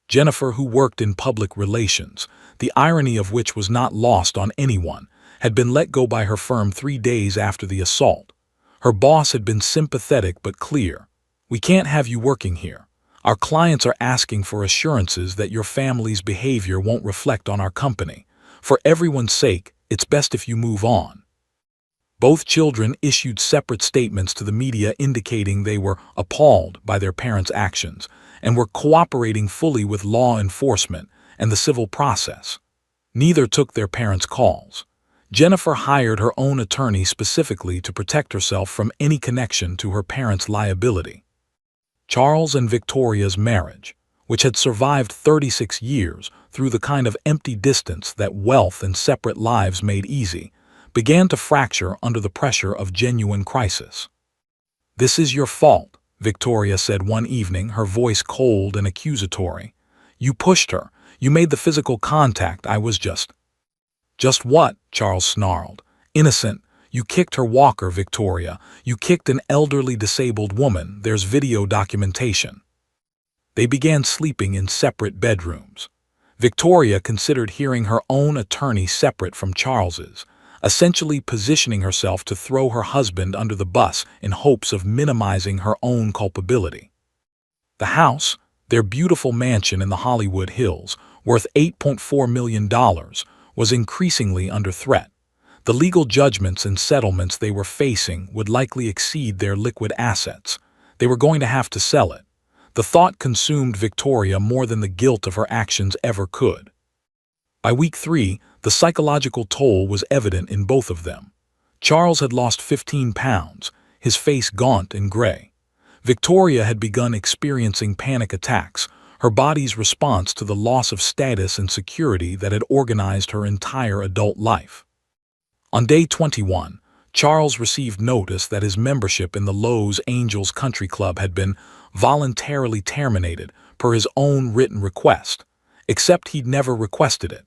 Jennifer, who worked in public relations, the irony of which was not lost on anyone, had been let go by her firm 3 days after the assault. Her boss had been sympathetic but clear. "We can't have you working here. Our clients are asking for assurances that your family's behavior won't reflect on our company. For everyone's sake, it's best if you move on." Both children issued separate statements to the media indicating they were appalled by their parents' actions and were cooperating fully with law enforcement and the civil process. Neither took their parents' calls. Jennifer hired her own attorney specifically to protect herself from any connection to her parents' liability. Charles and Victoria's marriage, which had survived 36 years through the kind of empty distance that wealth and separate lives made easy, began to fracture under the pressure of genuine crisis. "This is your fault," Victoria said one evening, her voice cold and accusatory. "You pushed her. You made the physical contact. I was just—" "Just what?" Charles snarled. "Innocent. You kicked her walker, Victoria. You kicked an elderly disabled woman. There's video documentation." They began sleeping in separate bedrooms. Victoria considered hearing her own attorney separate from Charles's, essentially positioning herself to throw her husband under the bus in hopes of minimizing her own culpability. The house, Their beautiful mansion in the Hollywood Hills, worth $8.4 million, was increasingly under threat. The legal judgments and settlements they were facing would likely exceed their liquid assets. They were going to have to sell it. The thought consumed Victoria more than the guilt of her actions ever could. By week 3, the psychological toll was evident in both of them. Charles had lost 15 pounds, his face gaunt and gray. Victoria had begun experiencing panic attacks, her body's response to the loss of status and security that had organized her entire adult life. On day 21, Charles received notice that his membership in the Los Angeles Country Club had been voluntarily terminated per his own written request, except he'd never requested it.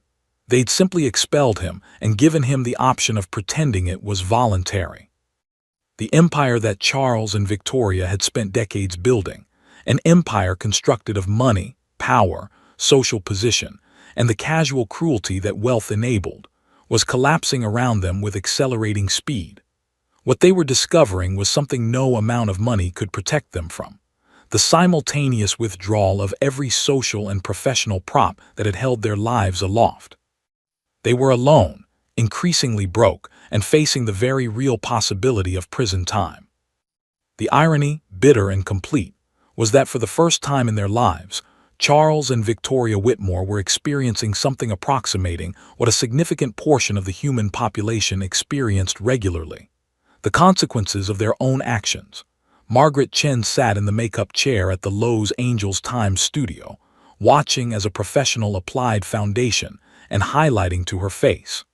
They'd simply expelled him and given him the option of pretending it was voluntary. The empire that Charles and Victoria had spent decades building, an empire constructed of money, power, social position, and the casual cruelty that wealth enabled, was collapsing around them with accelerating speed. What they were discovering was something no amount of money could protect them from: the simultaneous withdrawal of every social and professional prop that had held their lives aloft. They were alone, increasingly broke, and facing the very real possibility of prison time. The irony, bitter and complete, was that for the first time in their lives, Charles and Victoria Whitmore were experiencing something approximating what a significant portion of the human population experienced regularly: the consequences of their own actions. Margaret Chen sat in the makeup chair at the Los Angeles Times studio, watching as a professional applied foundation and highlighting to her face.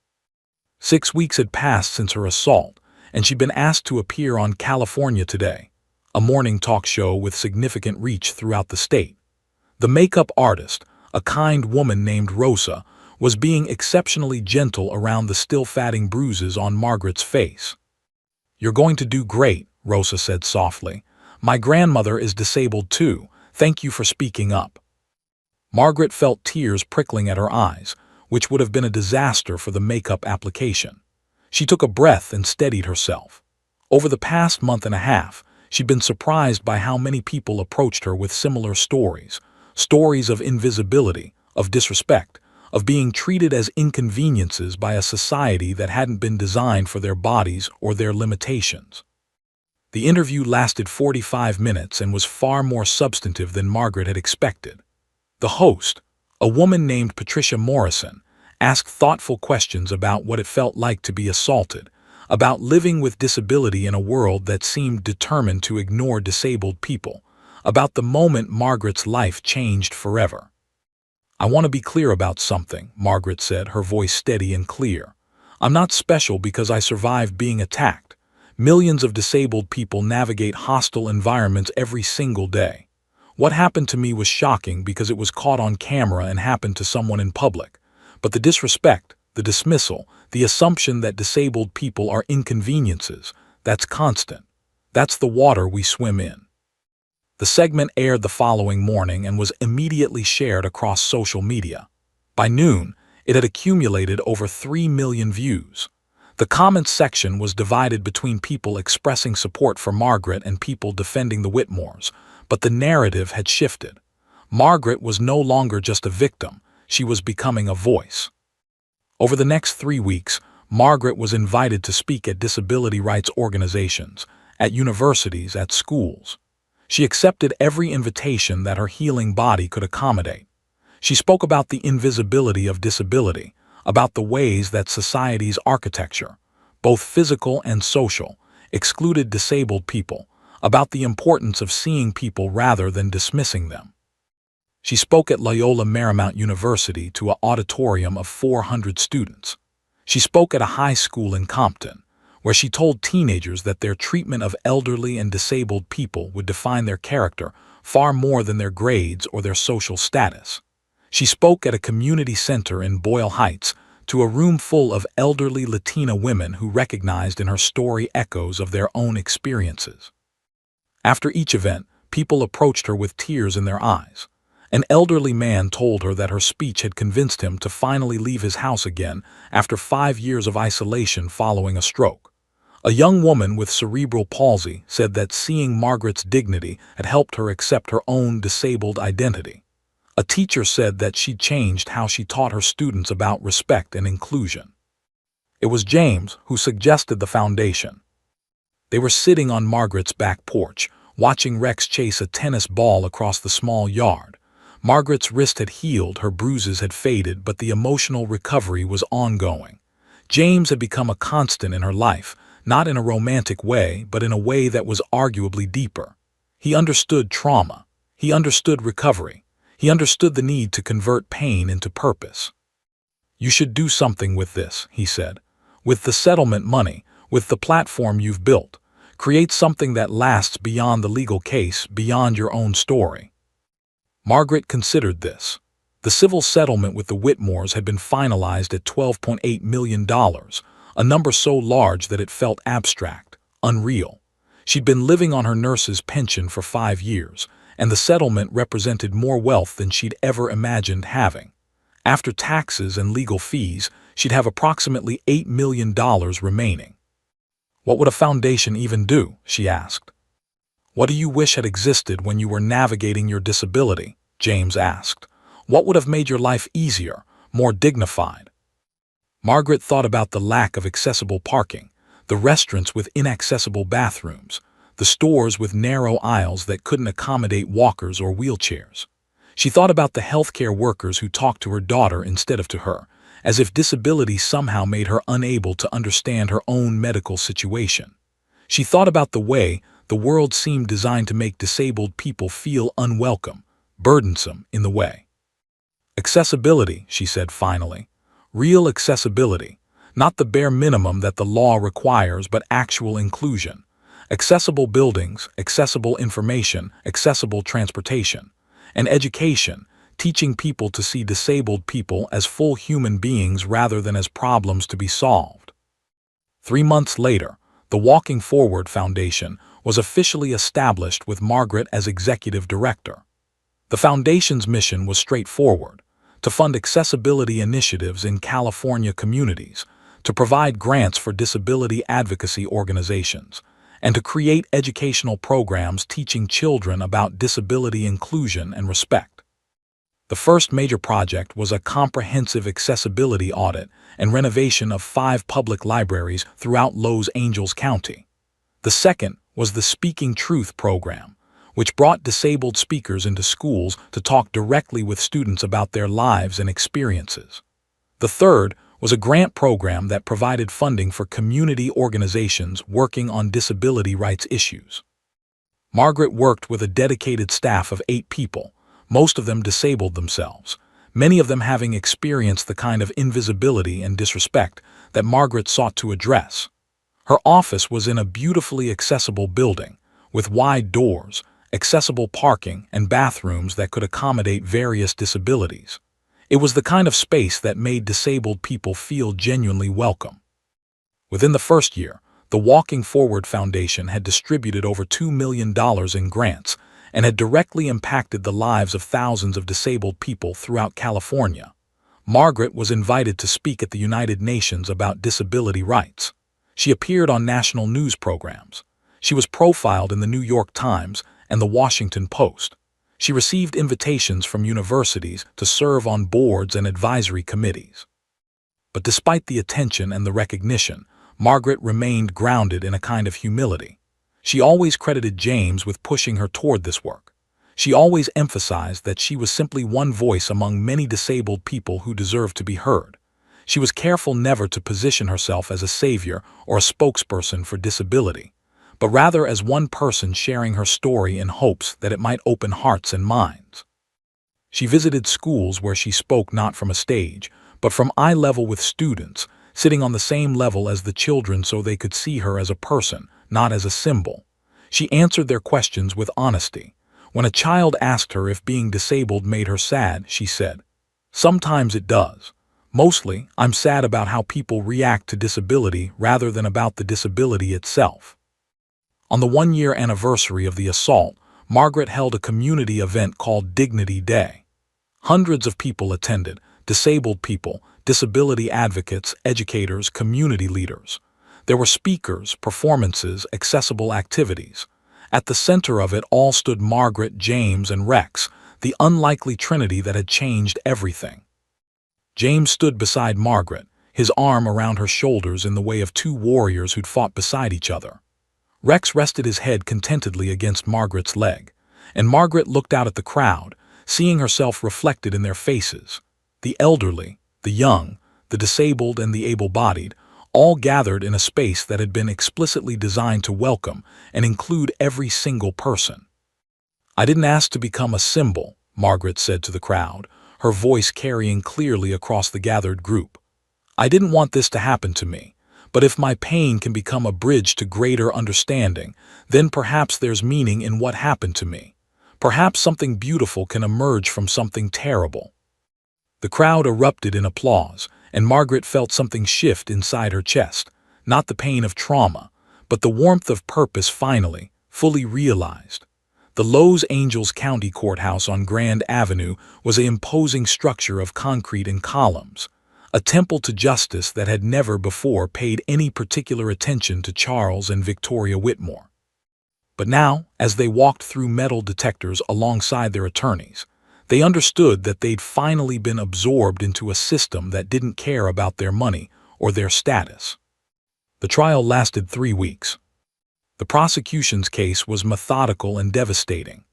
6 weeks had passed since her assault, and she'd been asked to appear on California Today, a morning talk show with significant reach throughout the state. The makeup artist, a kind woman named Rosa, was being exceptionally gentle around the still fatting bruises on Margaret's face. "You're going to do great," Rosa said softly. "My grandmother is disabled too. Thank you for speaking up." Margaret felt tears prickling at her eyes, which would have been a disaster for the makeup application. She took a breath and steadied herself. Over the past month and a half, she'd been surprised by how many people approached her with similar stories of invisibility, of disrespect, of being treated as inconveniences by a society that hadn't been designed for their bodies or their limitations. The interview lasted 45 minutes and was far more substantive than Margaret had expected. The host, a woman named Patricia Morrison, asked thoughtful questions about what it felt like to be assaulted, about living with disability in a world that seemed determined to ignore disabled people, about the moment Margaret's life changed forever. "I want to be clear about something," Margaret said, her voice steady and clear. "I'm not special because I survived being attacked. Millions of disabled people navigate hostile environments every single day. What happened to me was shocking because it was caught on camera and happened to someone in public. But the disrespect, the dismissal, the assumption that disabled people are inconveniences, that's constant. That's the water we swim in." The segment aired the following morning and was immediately shared across social media. By noon, it had accumulated over 3 million views. The comments section was divided between people expressing support for Margaret and people defending the Whitmores, but the narrative had shifted. Margaret was no longer just a victim, she was becoming a voice. Over the next 3 weeks, Margaret was invited to speak at disability rights organizations, at universities, at schools. She accepted every invitation that her healing body could accommodate. She spoke about the invisibility of disability, about the ways that society's architecture, both physical and social, excluded disabled people, about the importance of seeing people rather than dismissing them. She spoke at Loyola Marymount University to an auditorium of 400 students. She spoke at a high school in Compton, where she told teenagers that their treatment of elderly and disabled people would define their character far more than their grades or their social status. She spoke at a community center in Boyle Heights to a room full of elderly Latina women who recognized in her story echoes of their own experiences. After each event, people approached her with tears in their eyes. An elderly man told her that her speech had convinced him to finally leave his house again after 5 years of isolation following a stroke. A young woman with cerebral palsy said that seeing Margaret's dignity had helped her accept her own disabled identity. A teacher said that she'd changed how she taught her students about respect and inclusion. It was James who suggested the foundation. They were sitting on Margaret's back porch, watching Rex chase a tennis ball across the small yard. Margaret's wrist had healed, her bruises had faded, but the emotional recovery was ongoing. James had become a constant in her life, not in a romantic way, but in a way that was arguably deeper. He understood trauma. He understood recovery. He understood the need to convert pain into purpose. "You should do something with this," he said. "With the settlement money, with the platform you've built. Create something that lasts beyond the legal case, beyond your own story." Margaret considered this. The civil settlement with the Whitmores had been finalized at $12.8 million, a number so large that it felt abstract, unreal. She'd been living on her nurse's pension for 5 years, and the settlement represented more wealth than she'd ever imagined having. After taxes and legal fees, she'd have approximately $8 million remaining. "What would a foundation even do?" she asked. "What do you wish had existed when you were navigating your disability?" James asked. "What would have made your life easier, more dignified?" Margaret thought about the lack of accessible parking, the restaurants with inaccessible bathrooms, the stores with narrow aisles that couldn't accommodate walkers or wheelchairs. She thought about the healthcare workers who talked to her daughter instead of to her, as if disability somehow made her unable to understand her own medical situation. She thought about the way the world seemed designed to make disabled people feel unwelcome, burdensome in the way. "Accessibility," she said finally. "Real accessibility. Not the bare minimum that the law requires, but actual inclusion. Accessible buildings, accessible information, accessible transportation. And education, teaching people to see disabled people as full human beings rather than as problems to be solved." 3 months later, the Walking Forward Foundation was officially established with Margaret as executive director. The foundation's mission was straightforward: to fund accessibility initiatives in California communities, to provide grants for disability advocacy organizations, and to create educational programs teaching children about disability inclusion and respect. The first major project was a comprehensive accessibility audit and renovation of 5 public libraries throughout Los Angeles County. The second was the Speaking Truth program, which brought disabled speakers into schools to talk directly with students about their lives and experiences. The third was a grant program that provided funding for community organizations working on disability rights issues. Margaret worked with a dedicated staff of 8 people, most of them disabled themselves, many of them having experienced the kind of invisibility and disrespect that Margaret sought to address. Her office was in a beautifully accessible building, with wide doors, accessible parking, and bathrooms that could accommodate various disabilities. It was the kind of space that made disabled people feel genuinely welcome. Within the first year, the Walking Forward Foundation had distributed over $2 million in grants and had directly impacted the lives of thousands of disabled people throughout California. Margaret was invited to speak at the United Nations about disability rights. She appeared on national news programs. She was profiled in the New York Times and the Washington Post. She received invitations from universities to serve on boards and advisory committees. But despite the attention and the recognition, Margaret remained grounded in a kind of humility. She always credited James with pushing her toward this work. She always emphasized that she was simply one voice among many disabled people who deserved to be heard. She was careful never to position herself as a savior or a spokesperson for disability, but rather as one person sharing her story in hopes that it might open hearts and minds. She visited schools where she spoke not from a stage, but from eye level with students, sitting on the same level as the children so they could see her as a person, not as a symbol. She answered their questions with honesty. When a child asked her if being disabled made her sad, she said, "Sometimes it does. Mostly, I'm sad about how people react to disability rather than about the disability itself." On the 1-year anniversary of the assault, Margaret held a community event called Dignity Day. Hundreds of people attended: disabled people, disability advocates, educators, community leaders. There were speakers, performances, accessible activities. At the center of it all stood Margaret, James, and Rex, the unlikely trinity that had changed everything. James stood beside Margaret, his arm around her shoulders in the way of two warriors who'd fought beside each other. Rex rested his head contentedly against Margaret's leg, and Margaret looked out at the crowd, seeing herself reflected in their faces. The elderly, the young, the disabled, and the able-bodied, all gathered in a space that had been explicitly designed to welcome and include every single person. "I didn't ask to become a symbol," Margaret said to the crowd, her voice carrying clearly across the gathered group. "I didn't want this to happen to me, but if my pain can become a bridge to greater understanding, then perhaps there's meaning in what happened to me. Perhaps something beautiful can emerge from something terrible." The crowd erupted in applause, and Margaret felt something shift inside her chest, not the pain of trauma, but the warmth of purpose finally, fully realized. The Los Angeles County Courthouse on Grand Avenue was an imposing structure of concrete and columns, a temple to justice that had never before paid any particular attention to Charles and Victoria Whitmore. But now, as they walked through metal detectors alongside their attorneys, they understood that they'd finally been absorbed into a system that didn't care about their money or their status. The trial lasted 3 weeks. The prosecution's case was methodical and devastating.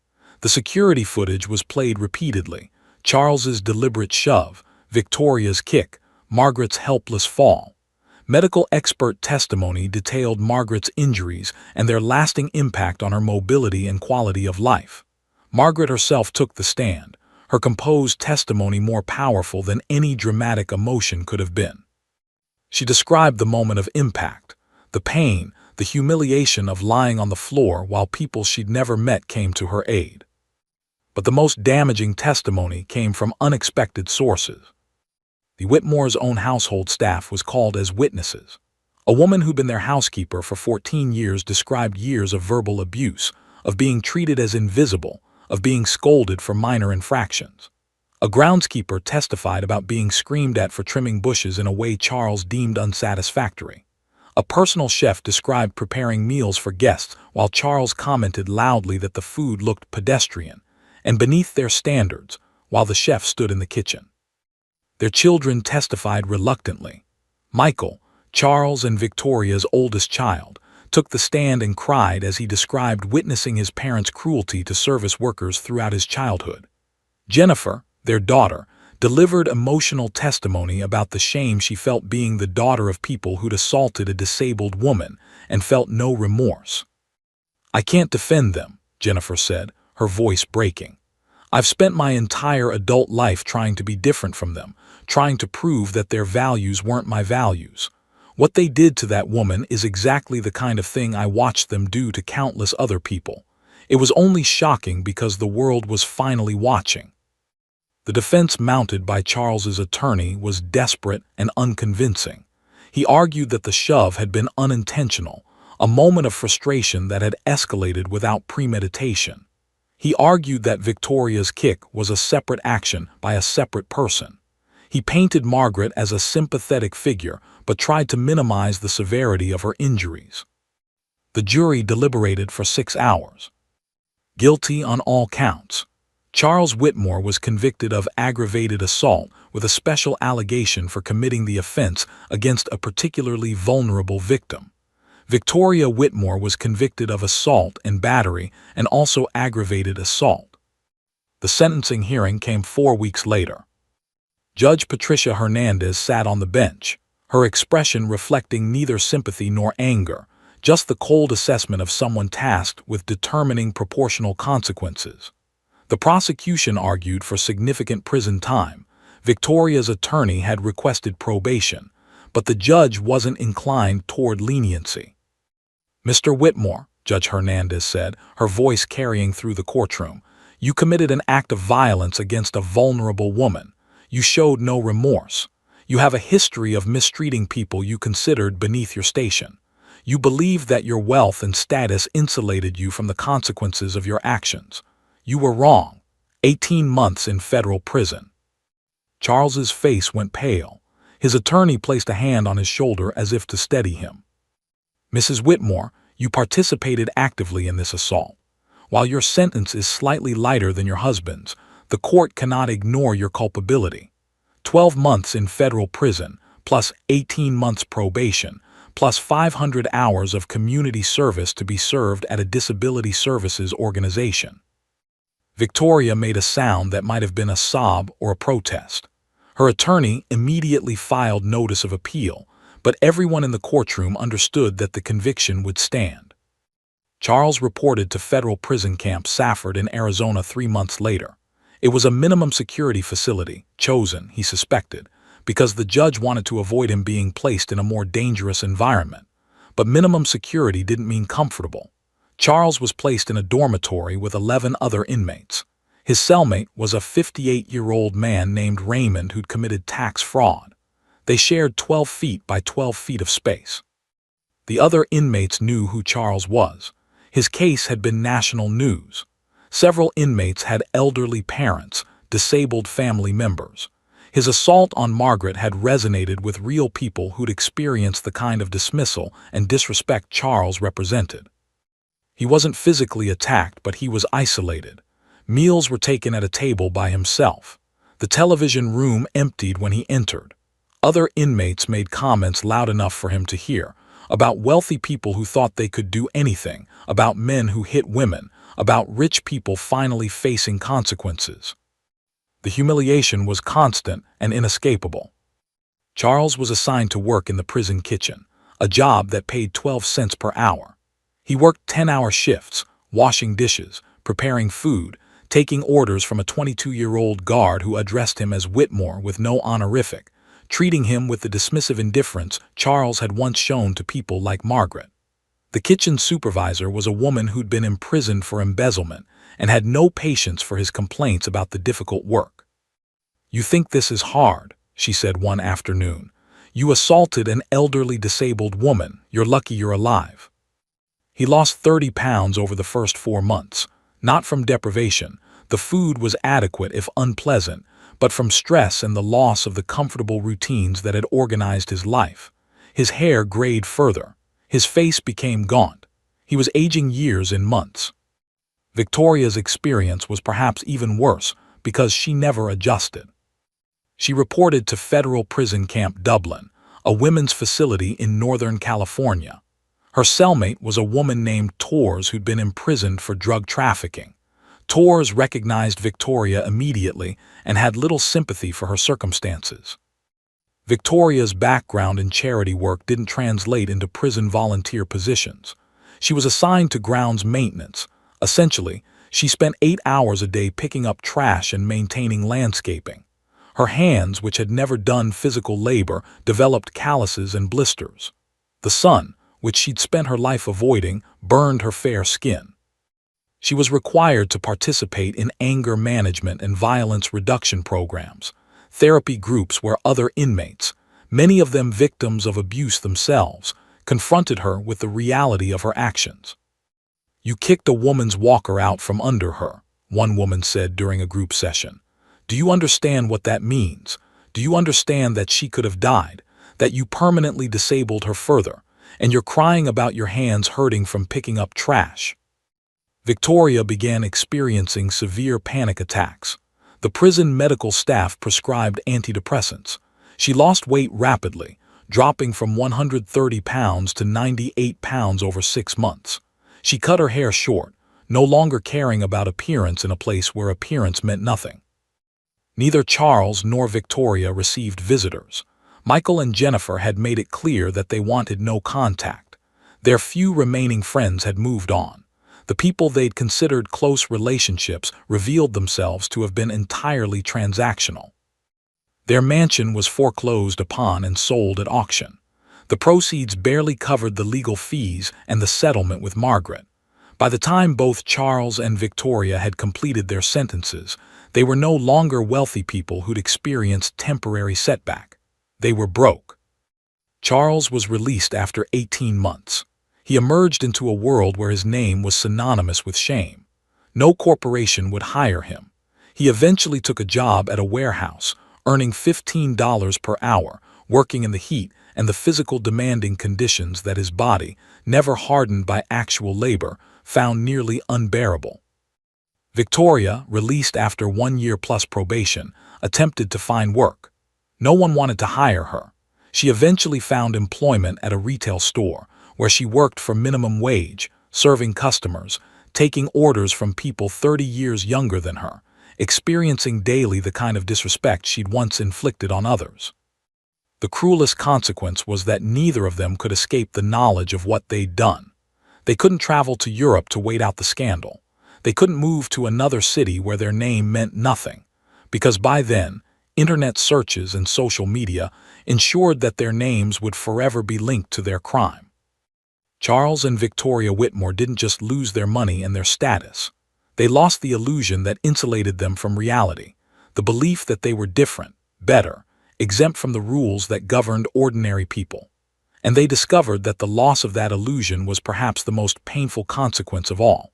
The security footage was played repeatedly: Charles's deliberate shove, Victoria's kick, Margaret's helpless fall. Medical expert testimony detailed Margaret's injuries and their lasting impact on her mobility and quality of life. Margaret herself took the stand, her composed testimony more powerful than any dramatic emotion could have been. She described the moment of impact, the pain, the humiliation of lying on the floor while people she'd never met came to her aid. But the most damaging testimony came from unexpected sources. The Whitmore's own household staff was called as witnesses. A woman who'd been their housekeeper for 14 years described years of verbal abuse, of being treated as invisible, of being scolded for minor infractions. A groundskeeper testified about being screamed at for trimming bushes in a way Charles deemed unsatisfactory. A personal chef described preparing meals for guests while Charles commented loudly that the food looked pedestrian and beneath their standards while the chef stood in the kitchen. Their children testified reluctantly. Michael, Charles and Victoria's oldest child, took the stand and cried as he described witnessing his parents' cruelty to service workers throughout his childhood. Jennifer, their daughter, delivered emotional testimony about the shame she felt being the daughter of people who'd assaulted a disabled woman and felt no remorse. "I can't defend them," Jennifer said, her voice breaking. "I've spent my entire adult life trying to be different from them, trying to prove that their values weren't my values. What they did to that woman is exactly the kind of thing I watched them do to countless other people. It was only shocking because the world was finally watching." The defense mounted by Charles's attorney was desperate and unconvincing. He argued that the shove had been unintentional, a moment of frustration that had escalated without premeditation. He argued that Victoria's kick was a separate action by a separate person. He painted Margaret as a sympathetic figure, but tried to minimize the severity of her injuries. The jury deliberated for 6 hours. Guilty on all counts. Charles Whitmore was convicted of aggravated assault with a special allegation for committing the offense against a particularly vulnerable victim. Victoria Whitmore was convicted of assault and battery and also aggravated assault. The sentencing hearing came 4 weeks later. Judge Patricia Hernandez sat on the bench, her expression reflecting neither sympathy nor anger, just the cold assessment of someone tasked with determining proportional consequences. The prosecution argued for significant prison time. Victoria's attorney had requested probation, but the judge wasn't inclined toward leniency. "Mr. Whitmore," Judge Hernandez said, her voice carrying through the courtroom, "you committed an act of violence against a vulnerable woman. You showed no remorse. You have a history of mistreating people you considered beneath your station. You believed that your wealth and status insulated you from the consequences of your actions. You were wrong. 18 months in federal prison." Charles's face went pale. His attorney placed a hand on his shoulder as if to steady him. Mrs. Whitmore, you participated actively in this assault. While your sentence is slightly lighter than your husband's, the court cannot ignore your culpability. 12 months in federal prison, plus 18 months probation, plus 500 hours of community service to be served at a disability services organization. Victoria made a sound that might have been a sob or a protest. Her attorney immediately filed notice of appeal, but everyone in the courtroom understood that the conviction would stand. Charles reported to federal prison camp Safford in Arizona 3 months later. It was a minimum security facility, chosen, he suspected, because the judge wanted to avoid him being placed in a more dangerous environment. But minimum security didn't mean comfortable. Charles was placed in a dormitory with 11 other inmates. His cellmate was a 58-year-old man named Raymond who'd committed tax fraud. They shared 12 feet by 12 feet of space. The other inmates knew who Charles was. His case had been national news. Several inmates had elderly parents, disabled family members. His assault on Margaret had resonated with real people who'd experienced the kind of dismissal and disrespect Charles represented. He wasn't physically attacked, but he was isolated. Meals were taken at a table by himself. The television room emptied when he entered. Other inmates made comments loud enough for him to hear, about wealthy people who thought they could do anything, about men who hit women, about rich people finally facing consequences. The humiliation was constant and inescapable. Charles was assigned to work in the prison kitchen, a job that paid 12 cents per hour. He worked 10-hour shifts, washing dishes, preparing food, taking orders from a 22-year-old guard who addressed him as Whitmore with no honorific, treating him with the dismissive indifference Charles had once shown to people like Margaret. The kitchen supervisor was a woman who'd been imprisoned for embezzlement and had no patience for his complaints about the difficult work. "You think this is hard," she said one afternoon. "You assaulted an elderly disabled woman. You're lucky you're alive." He lost 30 pounds over the first 4 months, not from deprivation. The food was adequate if unpleasant, but from stress and the loss of the comfortable routines that had organized his life. His hair grayed further. His face became gaunt. He was aging years in months. Victoria's experience was perhaps even worse because she never adjusted. She reported to Federal Prison Camp Dublin, a women's facility in Northern California. Her cellmate was a woman named Torres who'd been imprisoned for drug trafficking. Torres recognized Victoria immediately and had little sympathy for her circumstances. Victoria's background in charity work didn't translate into prison volunteer positions. She was assigned to grounds maintenance. Essentially, she spent 8 hours a day picking up trash and maintaining landscaping. Her hands, which had never done physical labor, developed calluses and blisters. The sun, which she'd spent her life avoiding, burned her fair skin. She was required to participate in anger management and violence reduction programs, therapy groups where other inmates, many of them victims of abuse themselves, confronted her with the reality of her actions. "You kicked a woman's walker out from under her," one woman said during a group session. "Do you understand what that means? Do you understand that she could have died, that you permanently disabled her further, and you're crying about your hands hurting from picking up trash?" Victoria began experiencing severe panic attacks. The prison medical staff prescribed antidepressants. She lost weight rapidly, dropping from 130 pounds to 98 pounds over 6 months. She cut her hair short, no longer caring about appearance in a place where appearance meant nothing. Neither Charles nor Victoria received visitors. Michael and Jennifer had made it clear that they wanted no contact. Their few remaining friends had moved on. The people they'd considered close relationships revealed themselves to have been entirely transactional. Their mansion was foreclosed upon and sold at auction. The proceeds barely covered the legal fees and the settlement with Margaret. By the time both Charles and Victoria had completed their sentences, they were no longer wealthy people who'd experienced temporary setback. They were broke. Charles was released after 18 months. He emerged into a world where his name was synonymous with shame. No corporation would hire him. He eventually took a job at a warehouse, earning $15 per hour, working in the heat and the physical demanding conditions that his body, never hardened by actual labor, found nearly unbearable. Victoria, released after 1 year plus probation, attempted to find work. No one wanted to hire her. She eventually found employment at a retail store, where she worked for minimum wage, serving customers, taking orders from people 30 years younger than her, experiencing daily the kind of disrespect she'd once inflicted on others. The cruelest consequence was that neither of them could escape the knowledge of what they'd done. They couldn't travel to Europe to wait out the scandal. They couldn't move to another city where their name meant nothing, because by then, internet searches and social media ensured that their names would forever be linked to their crime. Charles and Victoria Whitmore didn't just lose their money and their status. They lost the illusion that insulated them from reality, the belief that they were different, better, exempt from the rules that governed ordinary people. And they discovered that the loss of that illusion was perhaps the most painful consequence of all.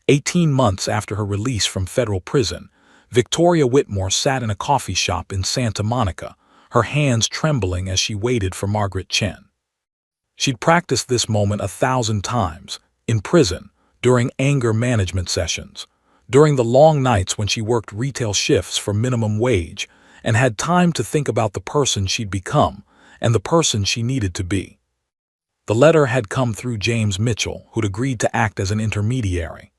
18 months after her release from federal prison, Victoria Whitmore sat in a coffee shop in Santa Monica, her hands trembling as she waited for Margaret Chen. She'd practiced this moment 1,000 times, in prison, during anger management sessions, during the long nights when she worked retail shifts for minimum wage and had time to think about the person she'd become and the person she needed to be. The letter had come through James Mitchell, who'd agreed to act as an intermediary.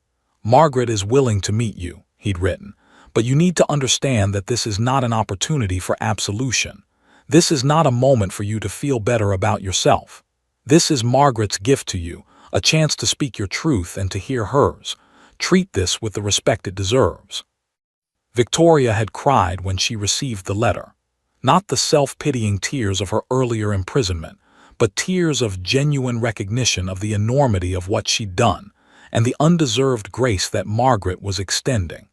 "Margaret is willing to meet you," he'd written, "but you need to understand that this is not an opportunity for absolution. This is not a moment for you to feel better about yourself. This is Margaret's gift to you, a chance to speak your truth and to hear hers. Treat this with the respect it deserves." Victoria had cried when she received the letter. Not the self-pitying tears of her earlier imprisonment, but tears of genuine recognition of the enormity of what she'd done and the undeserved grace that Margaret was extending.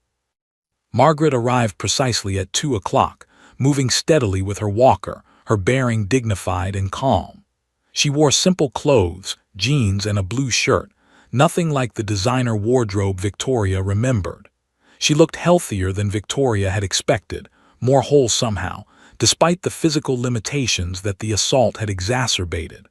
Margaret arrived precisely at 2 o'clock, moving steadily with her walker, her bearing dignified and calm. She wore simple clothes, jeans and a blue shirt, nothing like the designer wardrobe Victoria remembered. She looked healthier than Victoria had expected, more whole somehow, despite the physical limitations that the assault had exacerbated.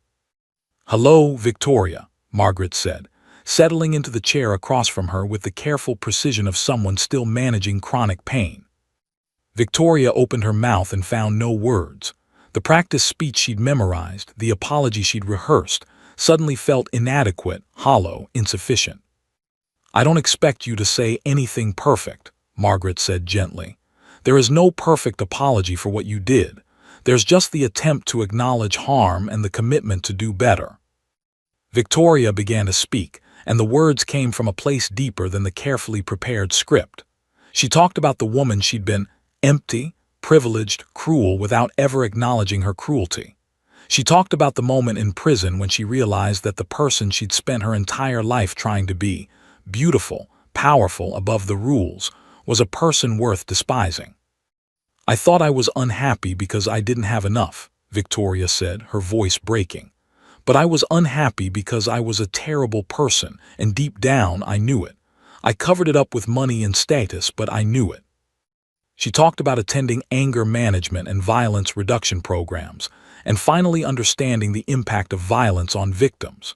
"Hello, Victoria," Margaret said, settling into the chair across from her with the careful precision of someone still managing chronic pain. Victoria opened her mouth and found no words. The practice speech she'd memorized, the apology she'd rehearsed, suddenly felt inadequate, hollow, insufficient. "I don't expect you to say anything perfect," Margaret said gently. "There is no perfect apology for what you did. There's just the attempt to acknowledge harm and the commitment to do better." Victoria began to speak, and the words came from a place deeper than the carefully prepared script. She talked about the woman she'd been, empty, privileged, cruel, without ever acknowledging her cruelty. She talked about the moment in prison when she realized that the person she'd spent her entire life trying to be, beautiful, powerful, above the rules, was a person worth despising. "I thought I was unhappy because I didn't have enough," Victoria said, her voice breaking. "But I was unhappy because I was a terrible person, and deep down I knew it. I covered it up with money and status, but I knew it." She talked about attending anger management and violence reduction programs, and finally understanding the impact of violence on victims.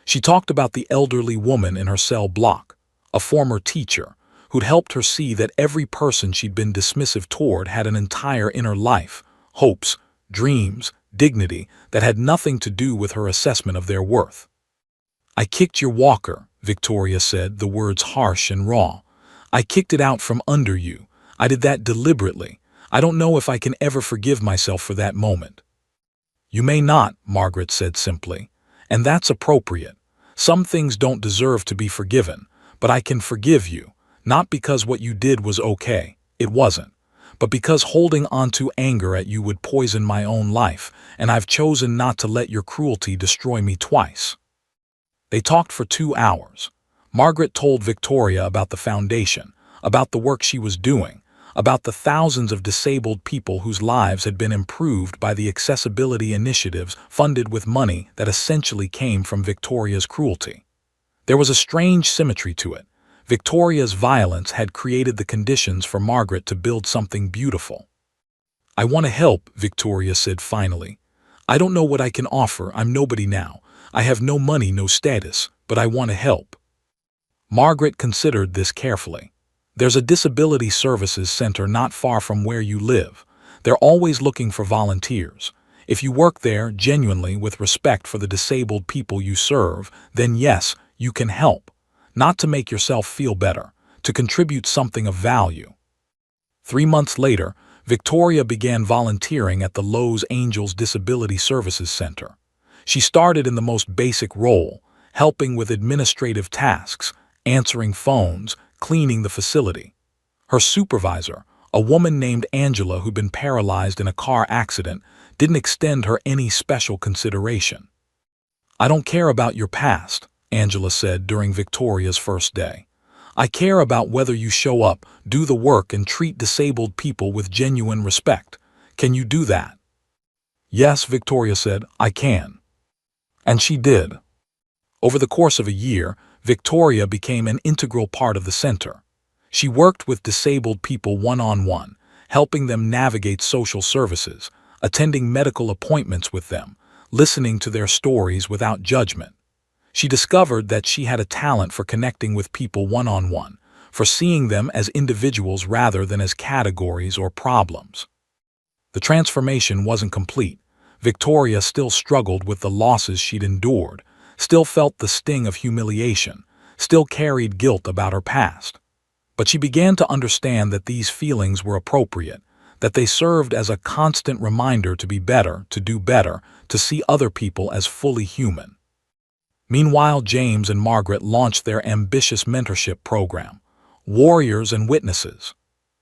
She talked about the elderly woman in her cell block, a former teacher, who'd helped her see that every person she'd been dismissive toward had an entire inner life, hopes, dreams, dignity that had nothing to do with her assessment of their worth. "I kicked your walker," Victoria said, the words harsh and raw. "I kicked it out from under you. I did that deliberately. I don't know if I can ever forgive myself for that moment." "You may not," Margaret said simply, "and that's appropriate. Some things don't deserve to be forgiven, but I can forgive you, not because what you did was okay, it wasn't, but because holding on to anger at you would poison my own life, and I've chosen not to let your cruelty destroy me twice." They talked for 2 hours. Margaret told Victoria about the foundation, about the work she was doing, about the thousands of disabled people whose lives had been improved by the accessibility initiatives funded with money that essentially came from Victoria's cruelty. There was a strange symmetry to it. Victoria's violence had created the conditions for Margaret to build something beautiful. "I want to help," Victoria said finally. I don't know what I can offer, I'm nobody now. I have no money, no status, but I want to help. Margaret considered this carefully. There's a disability services center not far from where you live. They're always looking for volunteers. If you work there genuinely with respect for the disabled people you serve, then yes, you can help. Not to make yourself feel better, to contribute something of value. 3 months later, Victoria began volunteering at the Los Angeles Disability Services Center. She started in the most basic role, helping with administrative tasks, answering phones, cleaning the facility. Her supervisor, a woman named Angela who'd been paralyzed in a car accident, didn't extend her any special consideration. "I don't care about your past," Angela said during Victoria's first day. "I care about whether you show up, do the work, and treat disabled people with genuine respect. Can you do that?" "Yes," Victoria said, "I can." And she did. Over the course of a year, Victoria became an integral part of the center. She worked with disabled people one-on-one, helping them navigate social services, attending medical appointments with them, listening to their stories without judgment. She discovered that she had a talent for connecting with people one-on-one, for seeing them as individuals rather than as categories or problems. The transformation wasn't complete. Victoria still struggled with the losses she'd endured, still felt the sting of humiliation, still carried guilt about her past. But she began to understand that these feelings were appropriate, that they served as a constant reminder to be better, to do better, to see other people as fully human. Meanwhile, James and Margaret launched their ambitious mentorship program, Warriors and Witnesses.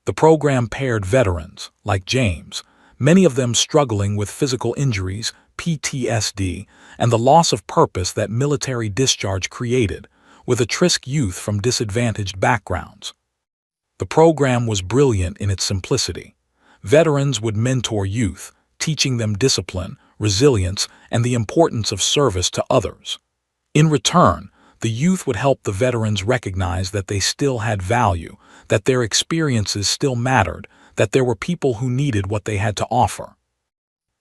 The program paired veterans, like James, many of them struggling with physical injuries, PTSD, and the loss of purpose that military discharge created, with at-risk youth from disadvantaged backgrounds. The program was brilliant in its simplicity. Veterans would mentor youth, teaching them discipline, resilience, and the importance of service to others. In return, the youth would help the veterans recognize that they still had value, that their experiences still mattered, that there were people who needed what they had to offer.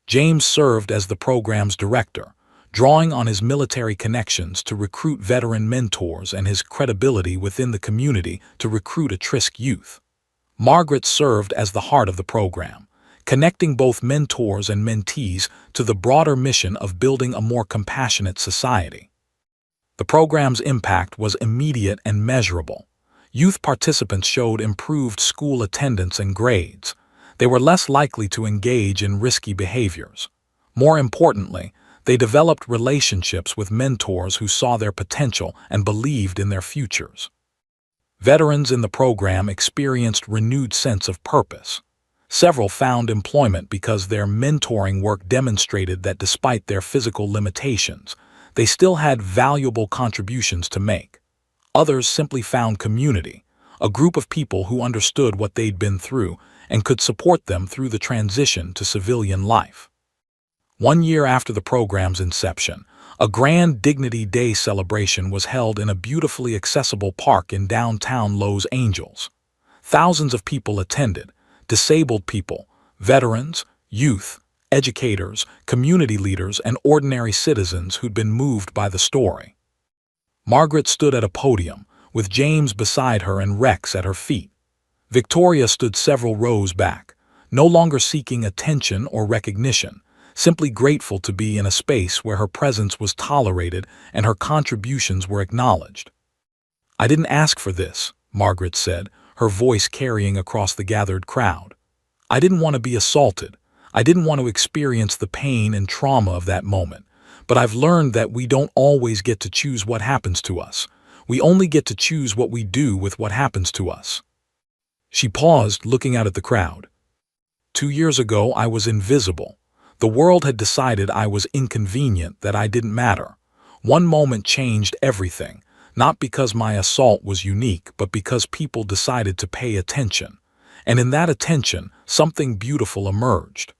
James served as the program's director, drawing on his military connections to recruit veteran mentors and his credibility within the community to recruit at-risk youth. Margaret served as the heart of the program, connecting both mentors and mentees to the broader mission of building a more compassionate society. The program's impact was immediate and measurable. Youth participants showed improved school attendance and grades. They were less likely to engage in risky behaviors. More importantly, they developed relationships with mentors who saw their potential and believed in their futures. Veterans in the program experienced renewed sense of purpose. Several found employment because their mentoring work demonstrated that despite their physical limitations, they still had valuable contributions to make. Others simply found community, a group of people who understood what they'd been through and could support them through the transition to civilian life. 1 year after the program's inception, a grand Dignity Day celebration was held in a beautifully accessible park in downtown Los Angeles. Thousands of people attended, disabled people, veterans, youth, educators, community leaders, and ordinary citizens who'd been moved by the story. Margaret stood at a podium, with James beside her and Rex at her feet. Victoria stood several rows back, no longer seeking attention or recognition, simply grateful to be in a space where her presence was tolerated and her contributions were acknowledged. "I didn't ask for this," Margaret said, her voice carrying across the gathered crowd. "I didn't want to be assaulted. I didn't want to experience the pain and trauma of that moment. But I've learned that we don't always get to choose what happens to us. We only get to choose what we do with what happens to us." She paused, looking out at the crowd. 2 years ago, I was invisible. The world had decided I was inconvenient, that I didn't matter. One moment changed everything, not because my assault was unique, but because people decided to pay attention. And in that attention, something beautiful emerged.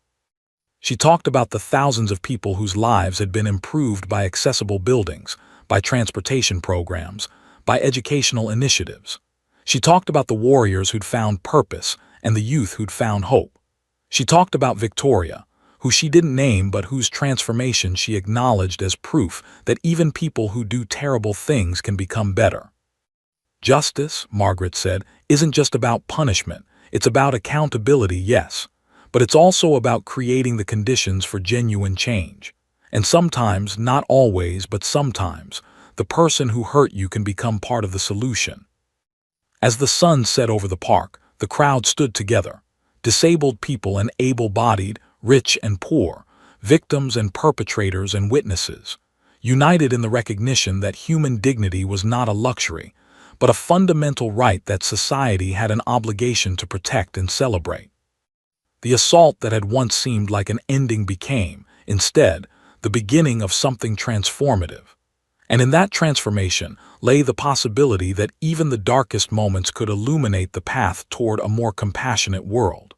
She talked about the thousands of people whose lives had been improved by accessible buildings, by transportation programs, by educational initiatives. She talked about the warriors who'd found purpose and the youth who'd found hope. She talked about Victoria, who she didn't name but whose transformation she acknowledged as proof that even people who do terrible things can become better. Justice, Margaret said, isn't just about punishment. It's about accountability, yes, but it's also about creating the conditions for genuine change. And sometimes, not always, but sometimes, the person who hurt you can become part of the solution. As the sun set over the park, the crowd stood together. Disabled people and able-bodied, rich and poor, victims and perpetrators and witnesses, united in the recognition that human dignity was not a luxury, but a fundamental right that society had an obligation to protect and celebrate. The assault that had once seemed like an ending became, instead, the beginning of something transformative. And in that transformation lay the possibility that even the darkest moments could illuminate the path toward a more compassionate world.